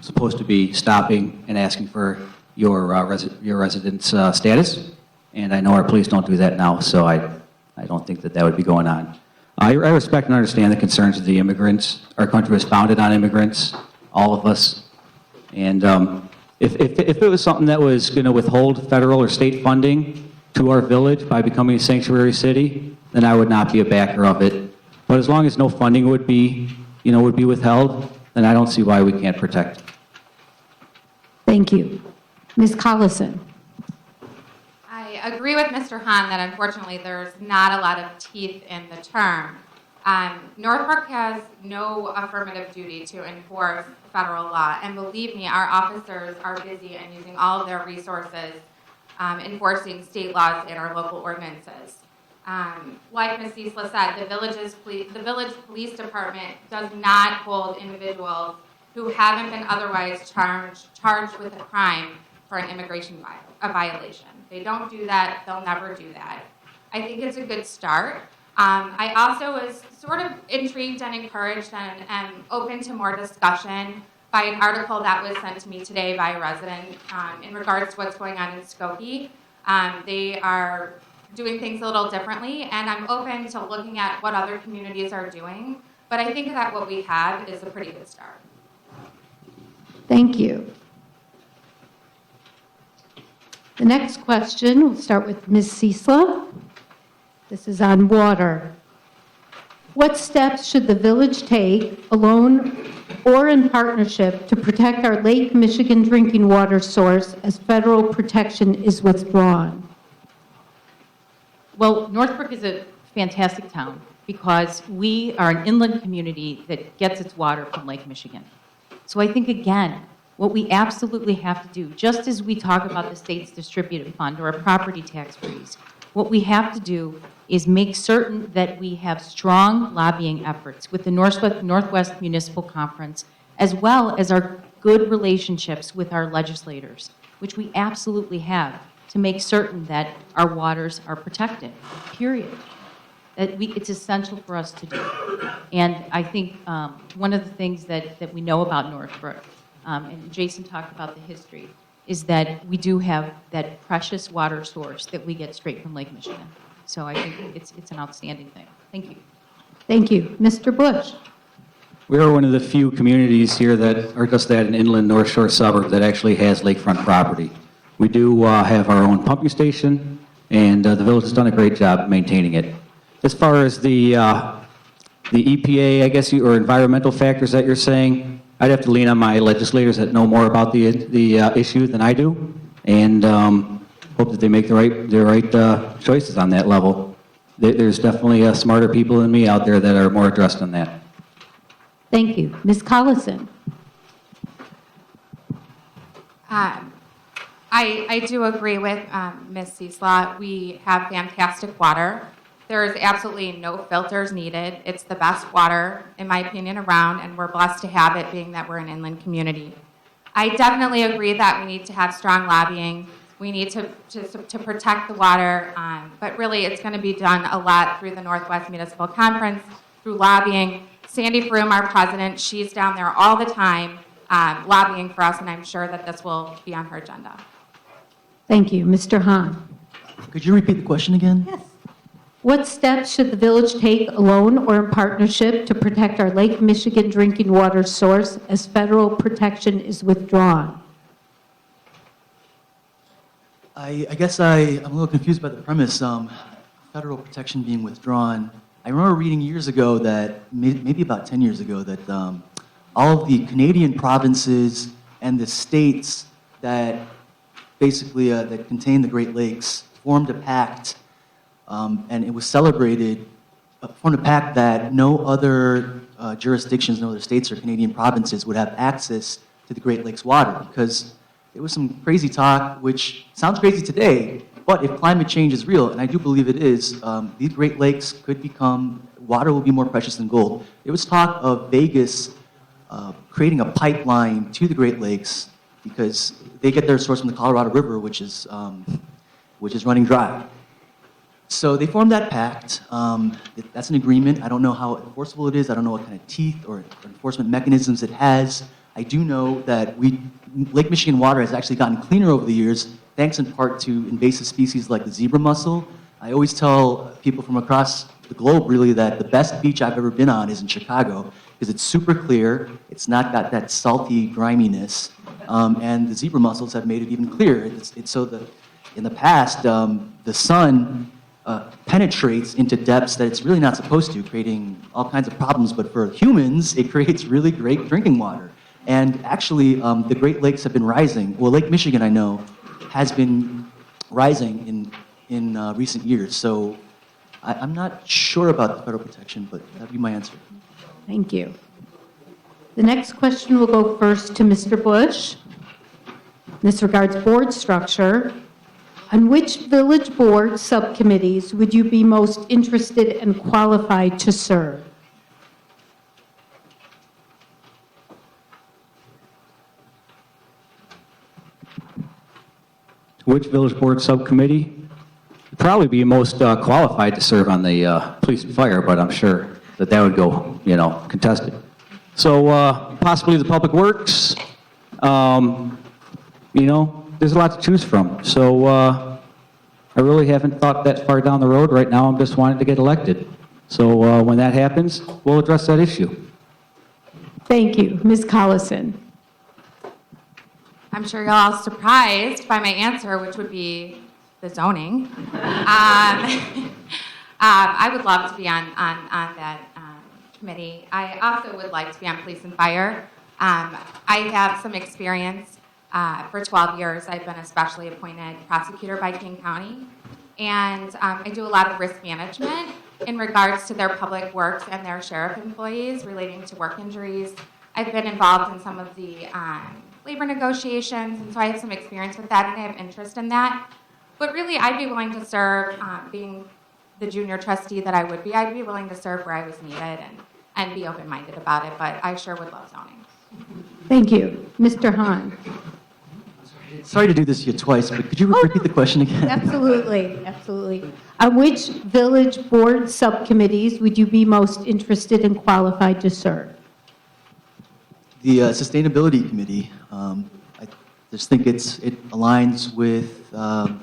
supposed to be stopping and asking for your residence status, and I know our police don't do that now, so I don't think that would be going on. I respect and understand the concerns of the immigrants. Our country was founded on immigrants, all of us, and if it was something that was going to withhold federal or state funding to our village by becoming a sanctuary city, then I would not be a backer of it. But as long as no funding would be withheld, then I don't see why we can't protect it. Thank you. Ms. Collison? I agree with Mr. Hahn that unfortunately there's not a lot of teeth in the term. Northbrook has no affirmative duty to enforce federal law, and believe me, our officers are busy and using all of their resources enforcing state laws and our local ordinances. Like Ms. Ciesla said, the village police department does not hold individuals who haven't been otherwise charged with a crime for an immigration violation. They don't do that. They'll never do that. I think it's a good start. I also was sort of intrigued and encouraged and open to more discussion by an article that was sent to me today by a resident in regards to what's going on in Skokie. They are doing things a little differently, and I'm open to looking at what other communities are doing, but I think that what we have is a pretty good start. Thank you. The next question, we'll start with Ms. Ciesla. This is on water. What steps should the village take, alone or in partnership, to protect our Lake Michigan drinking water source as federal protection is withdrawn? Well, Northbrook is a fantastic town because we are an inland community that gets its water from Lake Michigan. So I think, again, what we absolutely have to do, just as we talk about the state's distributive fund or a property tax freeze, what we have to do is make certain that we have strong lobbying efforts with the Northwest Municipal Conference, as well as our good relationships with our legislators, which we absolutely have, to make certain that our waters are protected, period. It's essential for us to do. And I think one of the things that we know about Northbrook, and Jason talked about the history, is that we do have that precious water source that we get straight from Lake Michigan. So I think it's an outstanding thing. Thank you. Thank you. Mr. Bush. We are one of the few communities here that are just that, an inland North Shore suburb that actually has lakefront property. We do have our own pumping station, and the village has done a great job maintaining it. As far as the EPA, I guess, or environmental factors that you're saying, I'd have to lean on my legislators that know more about the issue than I do, and hope that they make the right choices on that level. There's definitely smarter people than me out there that are more addressed on that. Thank you. Ms. Collison. I do agree with Ms. Ciesla. We have fantastic water. There is absolutely no filters needed. It's the best water, in my opinion, around, and we're blessed to have it, being that we're an inland community. I definitely agree that we need to have strong lobbying. We need to protect the water, but really it's going to be done a lot through the Northwest Municipal Conference, through lobbying. Sandy Froome, our president, she's down there all the time lobbying for us, and I'm sure that this will be on her agenda. Thank you. Mr. Hahn. Could you repeat the question again? Yes. What steps should the village take, alone or in partnership, to protect our Lake Michigan drinking water source as federal protection is withdrawn? I guess I'm a little confused by the premise, federal protection being withdrawn. I remember reading years ago that, maybe about 10 years ago, that all of the Canadian provinces and the states that basically that contain the Great Lakes formed a pact, and it was celebrated, formed a pact that no other jurisdictions, no other states or Canadian provinces would have access to the Great Lakes water, because there was some crazy talk, which sounds crazy today, but if climate change is real, and I do believe it is, these Great Lakes could become, water will be more precious than gold. There was talk of Vegas creating a pipeline to the Great Lakes because they get their source from the Colorado River, which is running dry. So they formed that pact. That's an agreement. I don't know how enforceable it is. I don't know what kind of teeth or enforcement mechanisms it has. I do know that Lake Michigan water has actually gotten cleaner over the years, thanks in part to invasive species like the zebra mussel. I always tell people from across the globe, really, that the best beach I've ever been on is in Chicago, because it's super clear, it's not got that salty griminess, and the zebra mussels have made it even clearer. In the past, the sun penetrates into depths that it's really not supposed to, creating all kinds of problems, but for humans, it creates really great drinking water. And actually, the Great Lakes have been rising. Well, Lake Michigan, I know, has been rising in recent years. So I'm not sure about the federal protection, but that'd be my answer. Thank you. The next question will go first to Mr. Bush. This regards board structure. On which village board subcommittees would you be most interested and qualified to serve? Which village board subcommittee? Would probably be most qualified to serve on the police and fire, but I'm sure that that would go, contested. So possibly the public works. There's a lot to choose from. So I really haven't thought that far down the road. Right now, I'm just wanting to get elected. So when that happens, we'll address that issue. Thank you. Ms. Collison. I'm sure you're all surprised by my answer, which would be the zoning. I would love to be on that committee. I also would like to be on police and fire. I have some experience. For 12 years, I've been a specially appointed prosecutor by King County, and I do a lot of risk management in regards to their public works and their sheriff employees relating to work injuries. I've been involved in some of the labor negotiations, and so I have some experience with that, and I have interest in that. But really, I'd be willing to serve, being the junior trustee that I would be, I'd be willing to serve where I was needed and be open-minded about it, but I sure would love zoning. Thank you. Mr. Hahn. Sorry to do this to you twice, but could you repeat the question again? Absolutely, absolutely. On which village board subcommittees would you be most interested and qualified to serve? The Sustainability Committee, I just think it aligns with the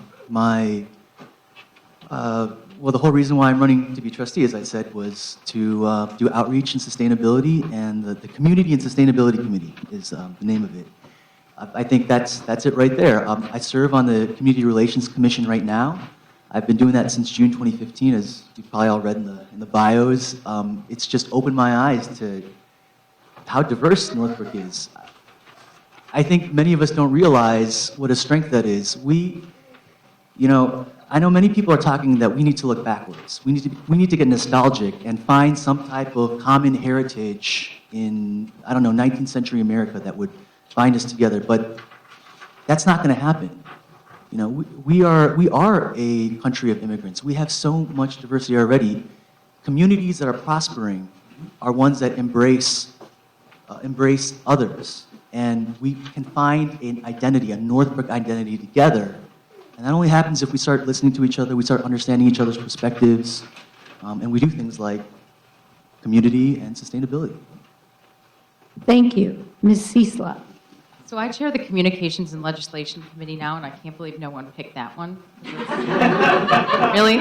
whole reason why I'm running to be trustee, as I said, was to do outreach and sustainability, and the Community and Sustainability Committee is the name of it. I think that's it right there. I serve on the Community Relations Commission right now. I've been doing that since June 2015, as you've probably all read in the bios. It's just opened my eyes to how diverse Northbrook is. I think many of us don't realize what a strength that is. I know many people are talking that we need to look backwards. We need to get nostalgic and find some type of common heritage in, 19th century America that would bind us together, but that's not going to happen. We are a country of immigrants. We have so much diversity already. Communities that are prospering are ones that embrace others, and we can find an identity, a Northbrook identity together. And that only happens if we start listening to each other, we start understanding each other's perspectives, and we do things like community and sustainability. Thank you. Ms. Ciesla. So I chair the Communications and Legislation Committee now, and I can't believe no one picked that one. Really?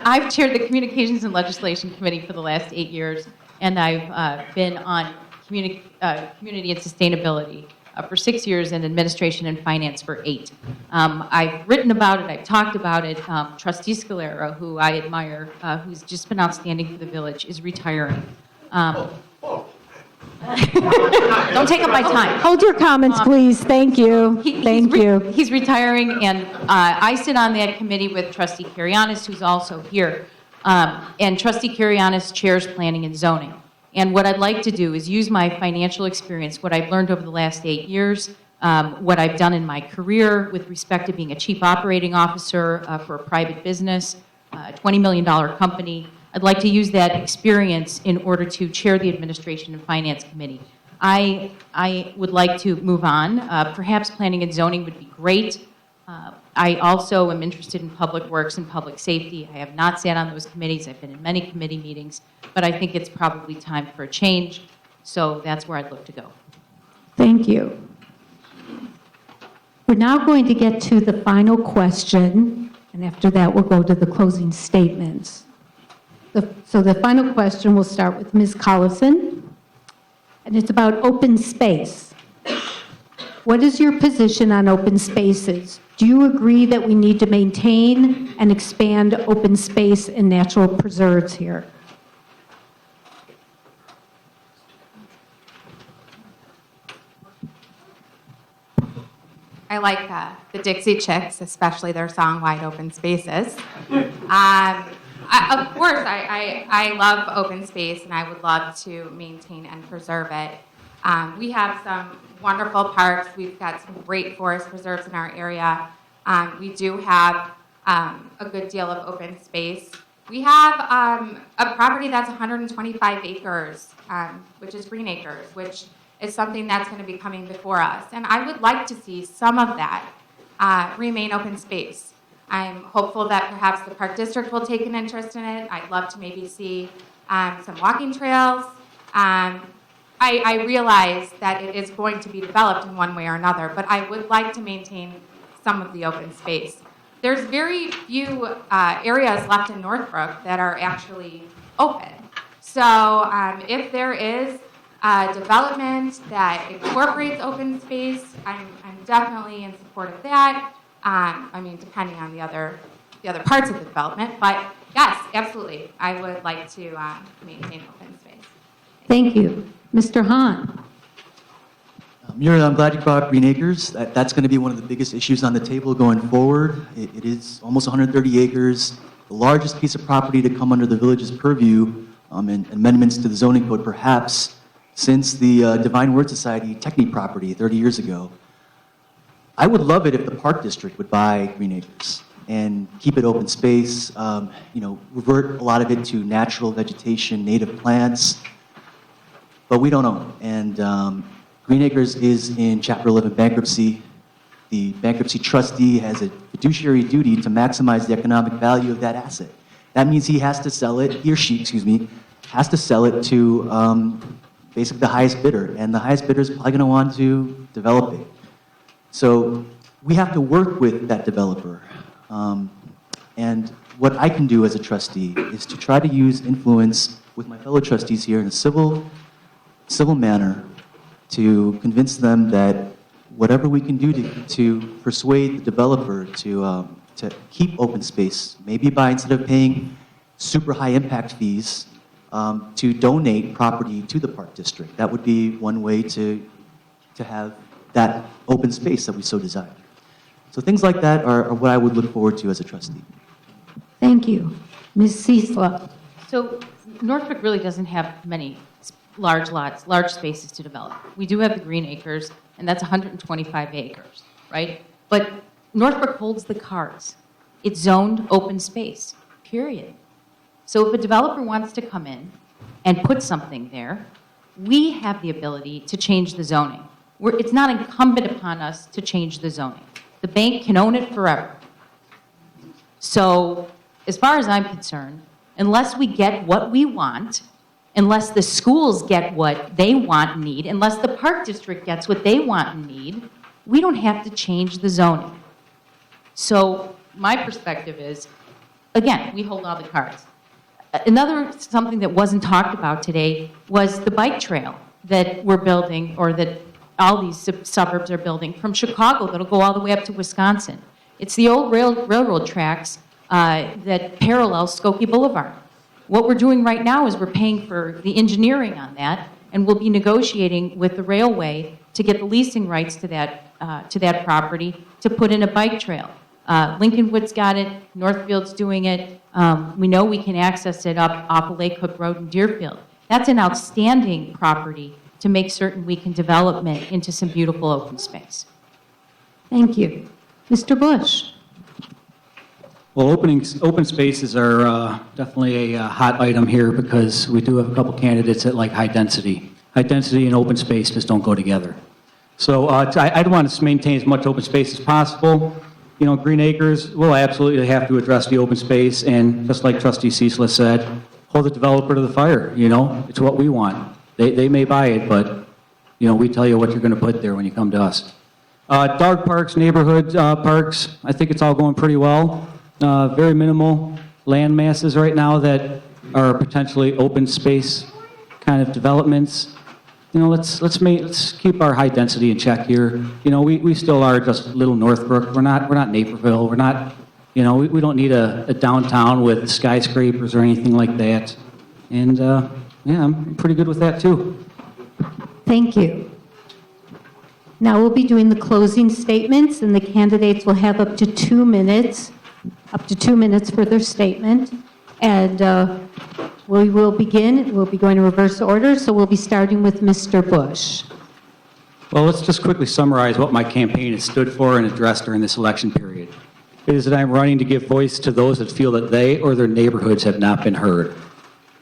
I've chaired the Communications and Legislation Committee for the last 8 years, and I've been on community and sustainability for 6 years, and administration and finance for 8. I've written about it, I've talked about it. Trustee Scalera, who I admire, who's just been outstanding for the village, is retiring. Don't take up my time. Hold your comments, please. Thank you. Thank you. He's retiring, and I sit on that committee with Trustee Kirianis, who's also here. And Trustee Kirianis chairs planning and zoning. And what I'd like to do is use my financial experience, what I've learned over the last 8 years, what I've done in my career with respect to being a chief operating officer for a private business, a $20 million company. I'd like to use that experience in order to chair the Administration and Finance Committee. I would like to move on. Perhaps planning and zoning would be great. I also am interested in public works and public safety. I have not sat on those committees. I've been in many committee meetings, but I think it's probably time for a change. So that's where I'd look to go. Thank you. We're now going to get to the final question, and after that, we'll go to the closing statements. So the final question will start with Ms. Collison, and it's about open space. What is your position on open spaces? Do you agree that we need to maintain and expand open space and natural preserves here? I like the Dixie Chicks, especially their song "Wide Open Spaces." Of course, I love open space, and I would love to maintain and preserve it. We have some wonderful parks. We've got some great forest preserves in our area. We do have a good deal of open space. We have a property that's 125 acres, which is Green Acres, which is something that's going to be coming before us. And I would like to see some of that remain open space. I'm hopeful that perhaps the Park District will take an interest in it. I'd love to maybe see some walking trails. I realize that it is going to be developed in one way or another, but I would like to maintain some of the open space. There's very few areas left in Northbrook that are actually open. So if there is development that incorporates open space, I'm definitely in support of that. I mean, depending on the other parts of the development, but yes, absolutely, I would like to maintain open space. Thank you. Mr. Hahn? Muriel, I'm glad you brought up Green Acres. That's going to be one of the biggest issues on the table going forward. It is almost 130 acres, the largest piece of property to come under the village's purview and amendments to the zoning code, perhaps since the Divine Word Society Technique property 30 years ago. I would love it if the Park District would buy Green Acres and keep it open space, revert a lot of it to natural vegetation, native plants, but we don't own it. And Green Acres is in Chapter 11 bankruptcy. The bankruptcy trustee has a fiduciary duty to maximize the economic value of that asset. That means he has to sell it, he or she, has to sell it to basically the highest bidder, and the highest bidder is probably going to want to develop it. So we have to work with that developer. And what I can do as a trustee is to try to use influence with my fellow trustees here in a civil manner to convince them that whatever we can do to persuade the developer to keep open space, maybe by instead of paying super high impact fees, to donate property to the Park District. That would be one way to have that open space that we so desire. So things like that are what I would look forward to as a trustee. Thank you. Ms. Ciesla? So Northbrook really doesn't have many large lots, large spaces to develop. We do have the Green Acres, and that's 125 acres, right? But Northbrook holds the cards. It's zoned open space, period. So if a developer wants to come in and put something there, we have the ability to change the zoning. It's not incumbent upon us to change the zoning. The bank can own it forever. So as far as I'm concerned, unless we get what we want, unless the schools get what they want and need, unless the Park District gets what they want and need, we don't have to change the zoning. So my perspective is, again, we hold all the cards. Another something that wasn't talked about today was the bike trail that we're building, or that all these suburbs are building, from Chicago that'll go all the way up to Wisconsin. It's the old railroad tracks that parallel Skokie Boulevard. What we're doing right now is we're paying for the engineering on that, and we'll be negotiating with the railway to get the leasing rights to that property to put in a bike trail. Lincolnwood's got it, Northfield's doing it. We know we can access it up off of Lake Hook Road in Deerfield. That's an outstanding property to make certain we can develop it into some beautiful open space. Thank you. Mr. Bush? Well, open spaces are definitely a hot item here because we do have a couple candidates that like high density. High density and open space just don't go together. So I'd want to maintain as much open space as possible. You know, Green Acres, we'll absolutely have to address the open space, and just like Trustee Ciesla said, hold the developer to the fire. You know, it's what we want. They may buy it, but, you know, we tell you what you're going to put there when you come to us. Dog parks, neighborhood parks, I think it's all going pretty well. Very minimal land masses right now that are potentially open space kind of developments. You know, let's keep our high density in check here. You know, we still are just little Northbrook. We're not Naperville. We're not, you know, we don't need a downtown with skyscrapers or anything like that. And yeah, I'm pretty good with that too. Thank you. Now we'll be doing the closing statements, and the candidates will have up to 2 minutes for their statement. And we will begin. We'll be going in reverse order, so we'll be starting with Mr. Bush. Well, let's just quickly summarize what my campaign has stood for and addressed during this election period. It is that I'm running to give voice to those that feel that they or their neighborhoods have not been heard.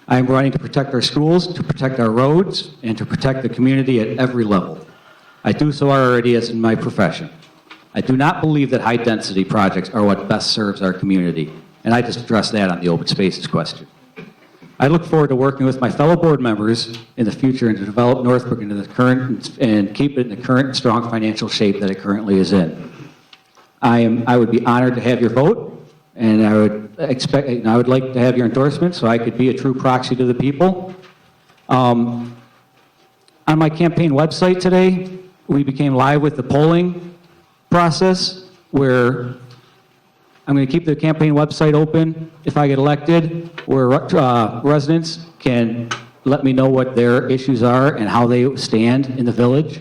I'm running to protect our schools, to protect our roads, and to protect the community at every level. I do so already as in my profession. I do not believe that high-density projects are what best serves our community, and I just addressed that on the open spaces question. I look forward to working with my fellow board members in the future and to develop Northbrook into the current and keep it in the current strong financial shape that it currently is in. I would be honored to have your vote, and I would like to have your endorsement so I could be a true proxy to the people. On my campaign website today, we became live with the polling process where I'm going to keep the campaign website open if I get elected, where residents can let me know what their issues are and how they stand in the village.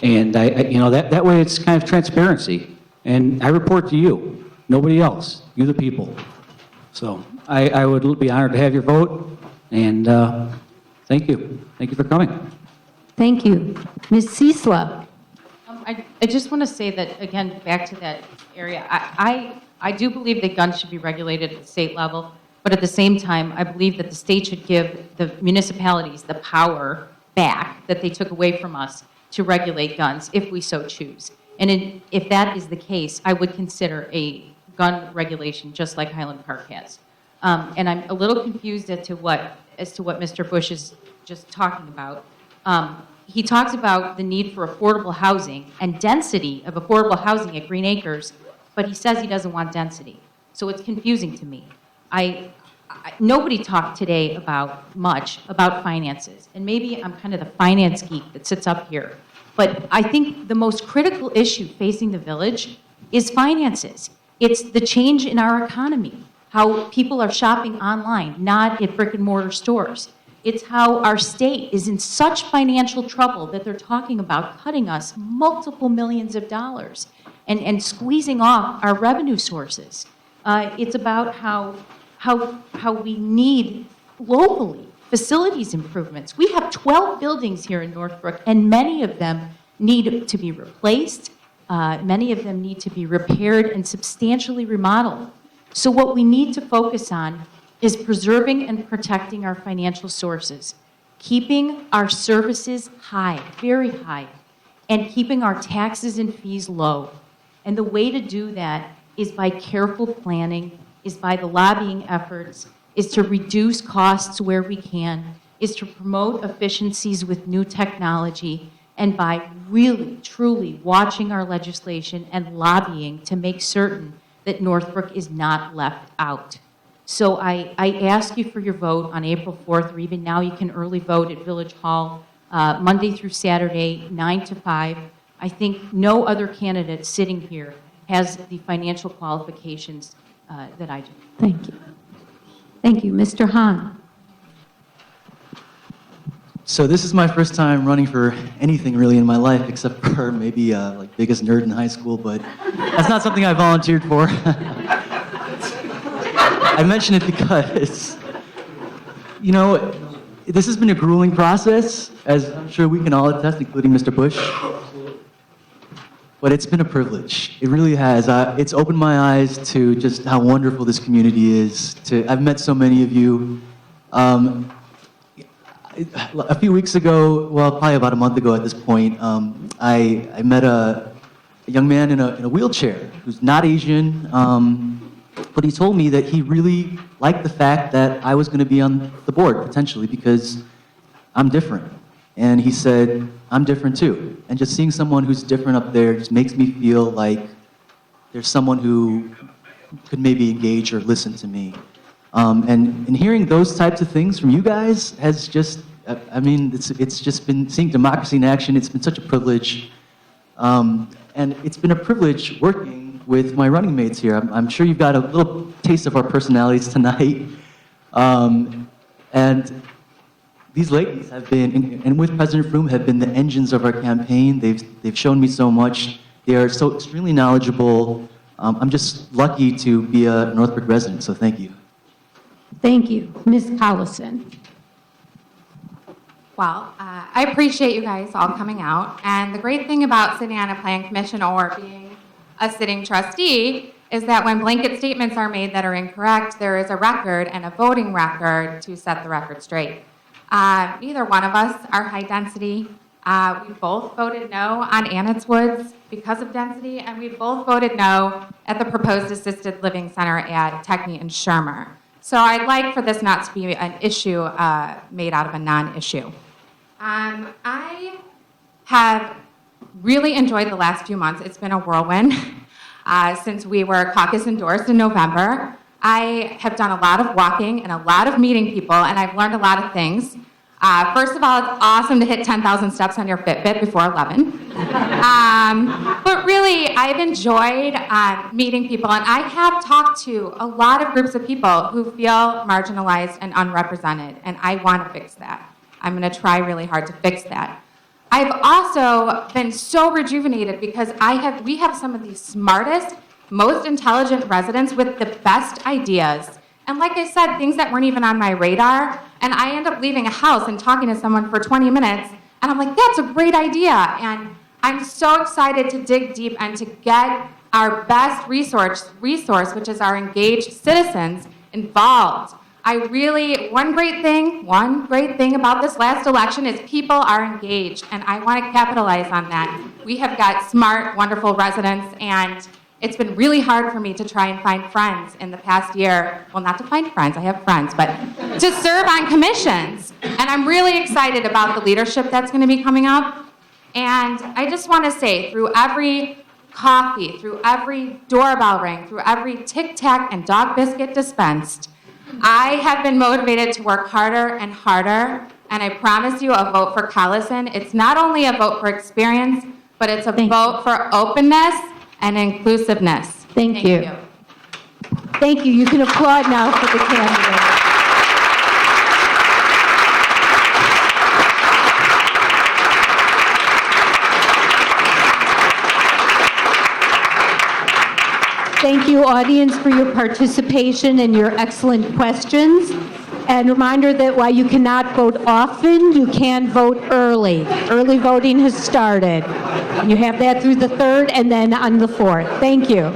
And that way it's kind of transparency. And I report to you, nobody else, you the people. So I would be honored to have your vote, and thank you. Thank you for coming. Thank you. Ms. Ciesla? I just want to say that, again, back to that area, I do believe that guns should be regulated at the state level, but at the same time, I believe that the state should give the municipalities the power back that they took away from us to regulate guns if we so choose. And if that is the case, I would consider a gun regulation just like Highland Park has. And I'm a little confused as to what Mr. Bush is just talking about. He talks about the need for affordable housing and density of affordable housing at Green Acres, but he says he doesn't want density. So it's confusing to me. Nobody talked today much about finances, and maybe I'm kind of the finance geek that sits up here. But I think the most critical issue facing the village is finances. It's the change in our economy, how people are shopping online, not at brick and mortar stores. It's how our state is in such financial trouble that they're talking about cutting us multiple millions of dollars and squeezing off our revenue sources. It's about how we need locally facilities improvements. We have 12 buildings here in Northbrook, and many of them need to be replaced. Many of them need to be repaired and substantially remodeled. So what we need to focus on is preserving and protecting our financial sources, keeping our services high, very high, and keeping our taxes and fees low. And the way to do that is by careful planning, is by the lobbying efforts, is to reduce costs where we can, is to promote efficiencies with new technology, and by really, truly watching our legislation and lobbying to make certain that Northbrook is not left out. So I ask you for your vote on April 4th, or even now you can early vote at Village Hall, Monday through Saturday, 9 to 5. I think no other candidate sitting here has the financial qualifications that I do. Thank you. Thank you. Mr. Hahn? So this is my first time running for anything really in my life, except for maybe like biggest nerd in high school, but that's not something I volunteered for. I mention it because, this has been a grueling process, as I'm sure we can all attest, including Mr. Bush. But it's been a privilege. It really has. It's opened my eyes to just how wonderful this community is. I've met so many of you. A few weeks ago, well, probably about a month ago at this point, I met a young man in a wheelchair who's not Asian, but he told me that he really liked the fact that I was going to be on the board, potentially, because I'm different. And he said, I'm different too. And just seeing someone who's different up there just makes me feel like there's someone who could maybe engage or listen to me. And hearing those types of things from you guys has just, it's just been seeing democracy in action. It's been such a privilege. And it's been a privilege working with my running mates here. I'm sure you've got a little taste of our personalities tonight. And these ladies have been, and with President Froome, have been the engines of our campaign. They've shown me so much. They are so extremely knowledgeable. I'm just lucky to be a Northbrook resident, so thank you. Thank you. Ms. Collison? Well, I appreciate you guys all coming out. And the great thing about sitting on a plan commission or being a sitting trustee is that when blanket statements are made that are incorrect, there is a record and a voting record to set the record straight. Neither one of us are high density. We both voted no on Annetts Woods because of density, and we both voted no at the proposed assisted living center at Techney and Shermer. So I'd like for this not to be an issue made out of a non-issue. I have really enjoyed the last few months. It's been a whirlwind since we were caucus endorsed in November. I have done a lot of walking and a lot of meeting people, and I've learned a lot of things. First of all, it's awesome to hit 10,000 steps on your Fitbit before 11. But really, I've enjoyed meeting people, and I have talked to a lot of groups of people who feel marginalized and unrepresented, and I want to fix that. I'm going to try really hard to fix that. I've also been so rejuvenated because we have some of the smartest, most intelligent residents with the best ideas. And like I said, things that weren't even on my radar. And I end up leaving a house and talking to someone for 20 minutes, and I'm like, that's a great idea. And I'm so excited to dig deep and to get our best resource, which is our engaged citizens, involved. One great thing about this last election is people are engaged, and I want to capitalize on that. We have got smart, wonderful residents, and it's been really hard for me to try and find friends in the past year. Well, not to find friends, I have friends, but to serve on commissions. And I'm really excited about the leadership that's going to be coming up. And I just want to say, through every coffee, through every doorbell ring, through every Tic Tac and dog biscuit dispensed, I have been motivated to work harder and harder. And I promise you a vote for Collison. It's not only a vote for experience, but it's a vote for openness and inclusiveness. Thank you. Thank you. You can applaud now for the candidate. Thank you, audience, for your participation and your excellent questions. And reminder that while you cannot vote often, you can vote early. Early voting has started. You have that through the 3rd and then on the 4th. Thank you.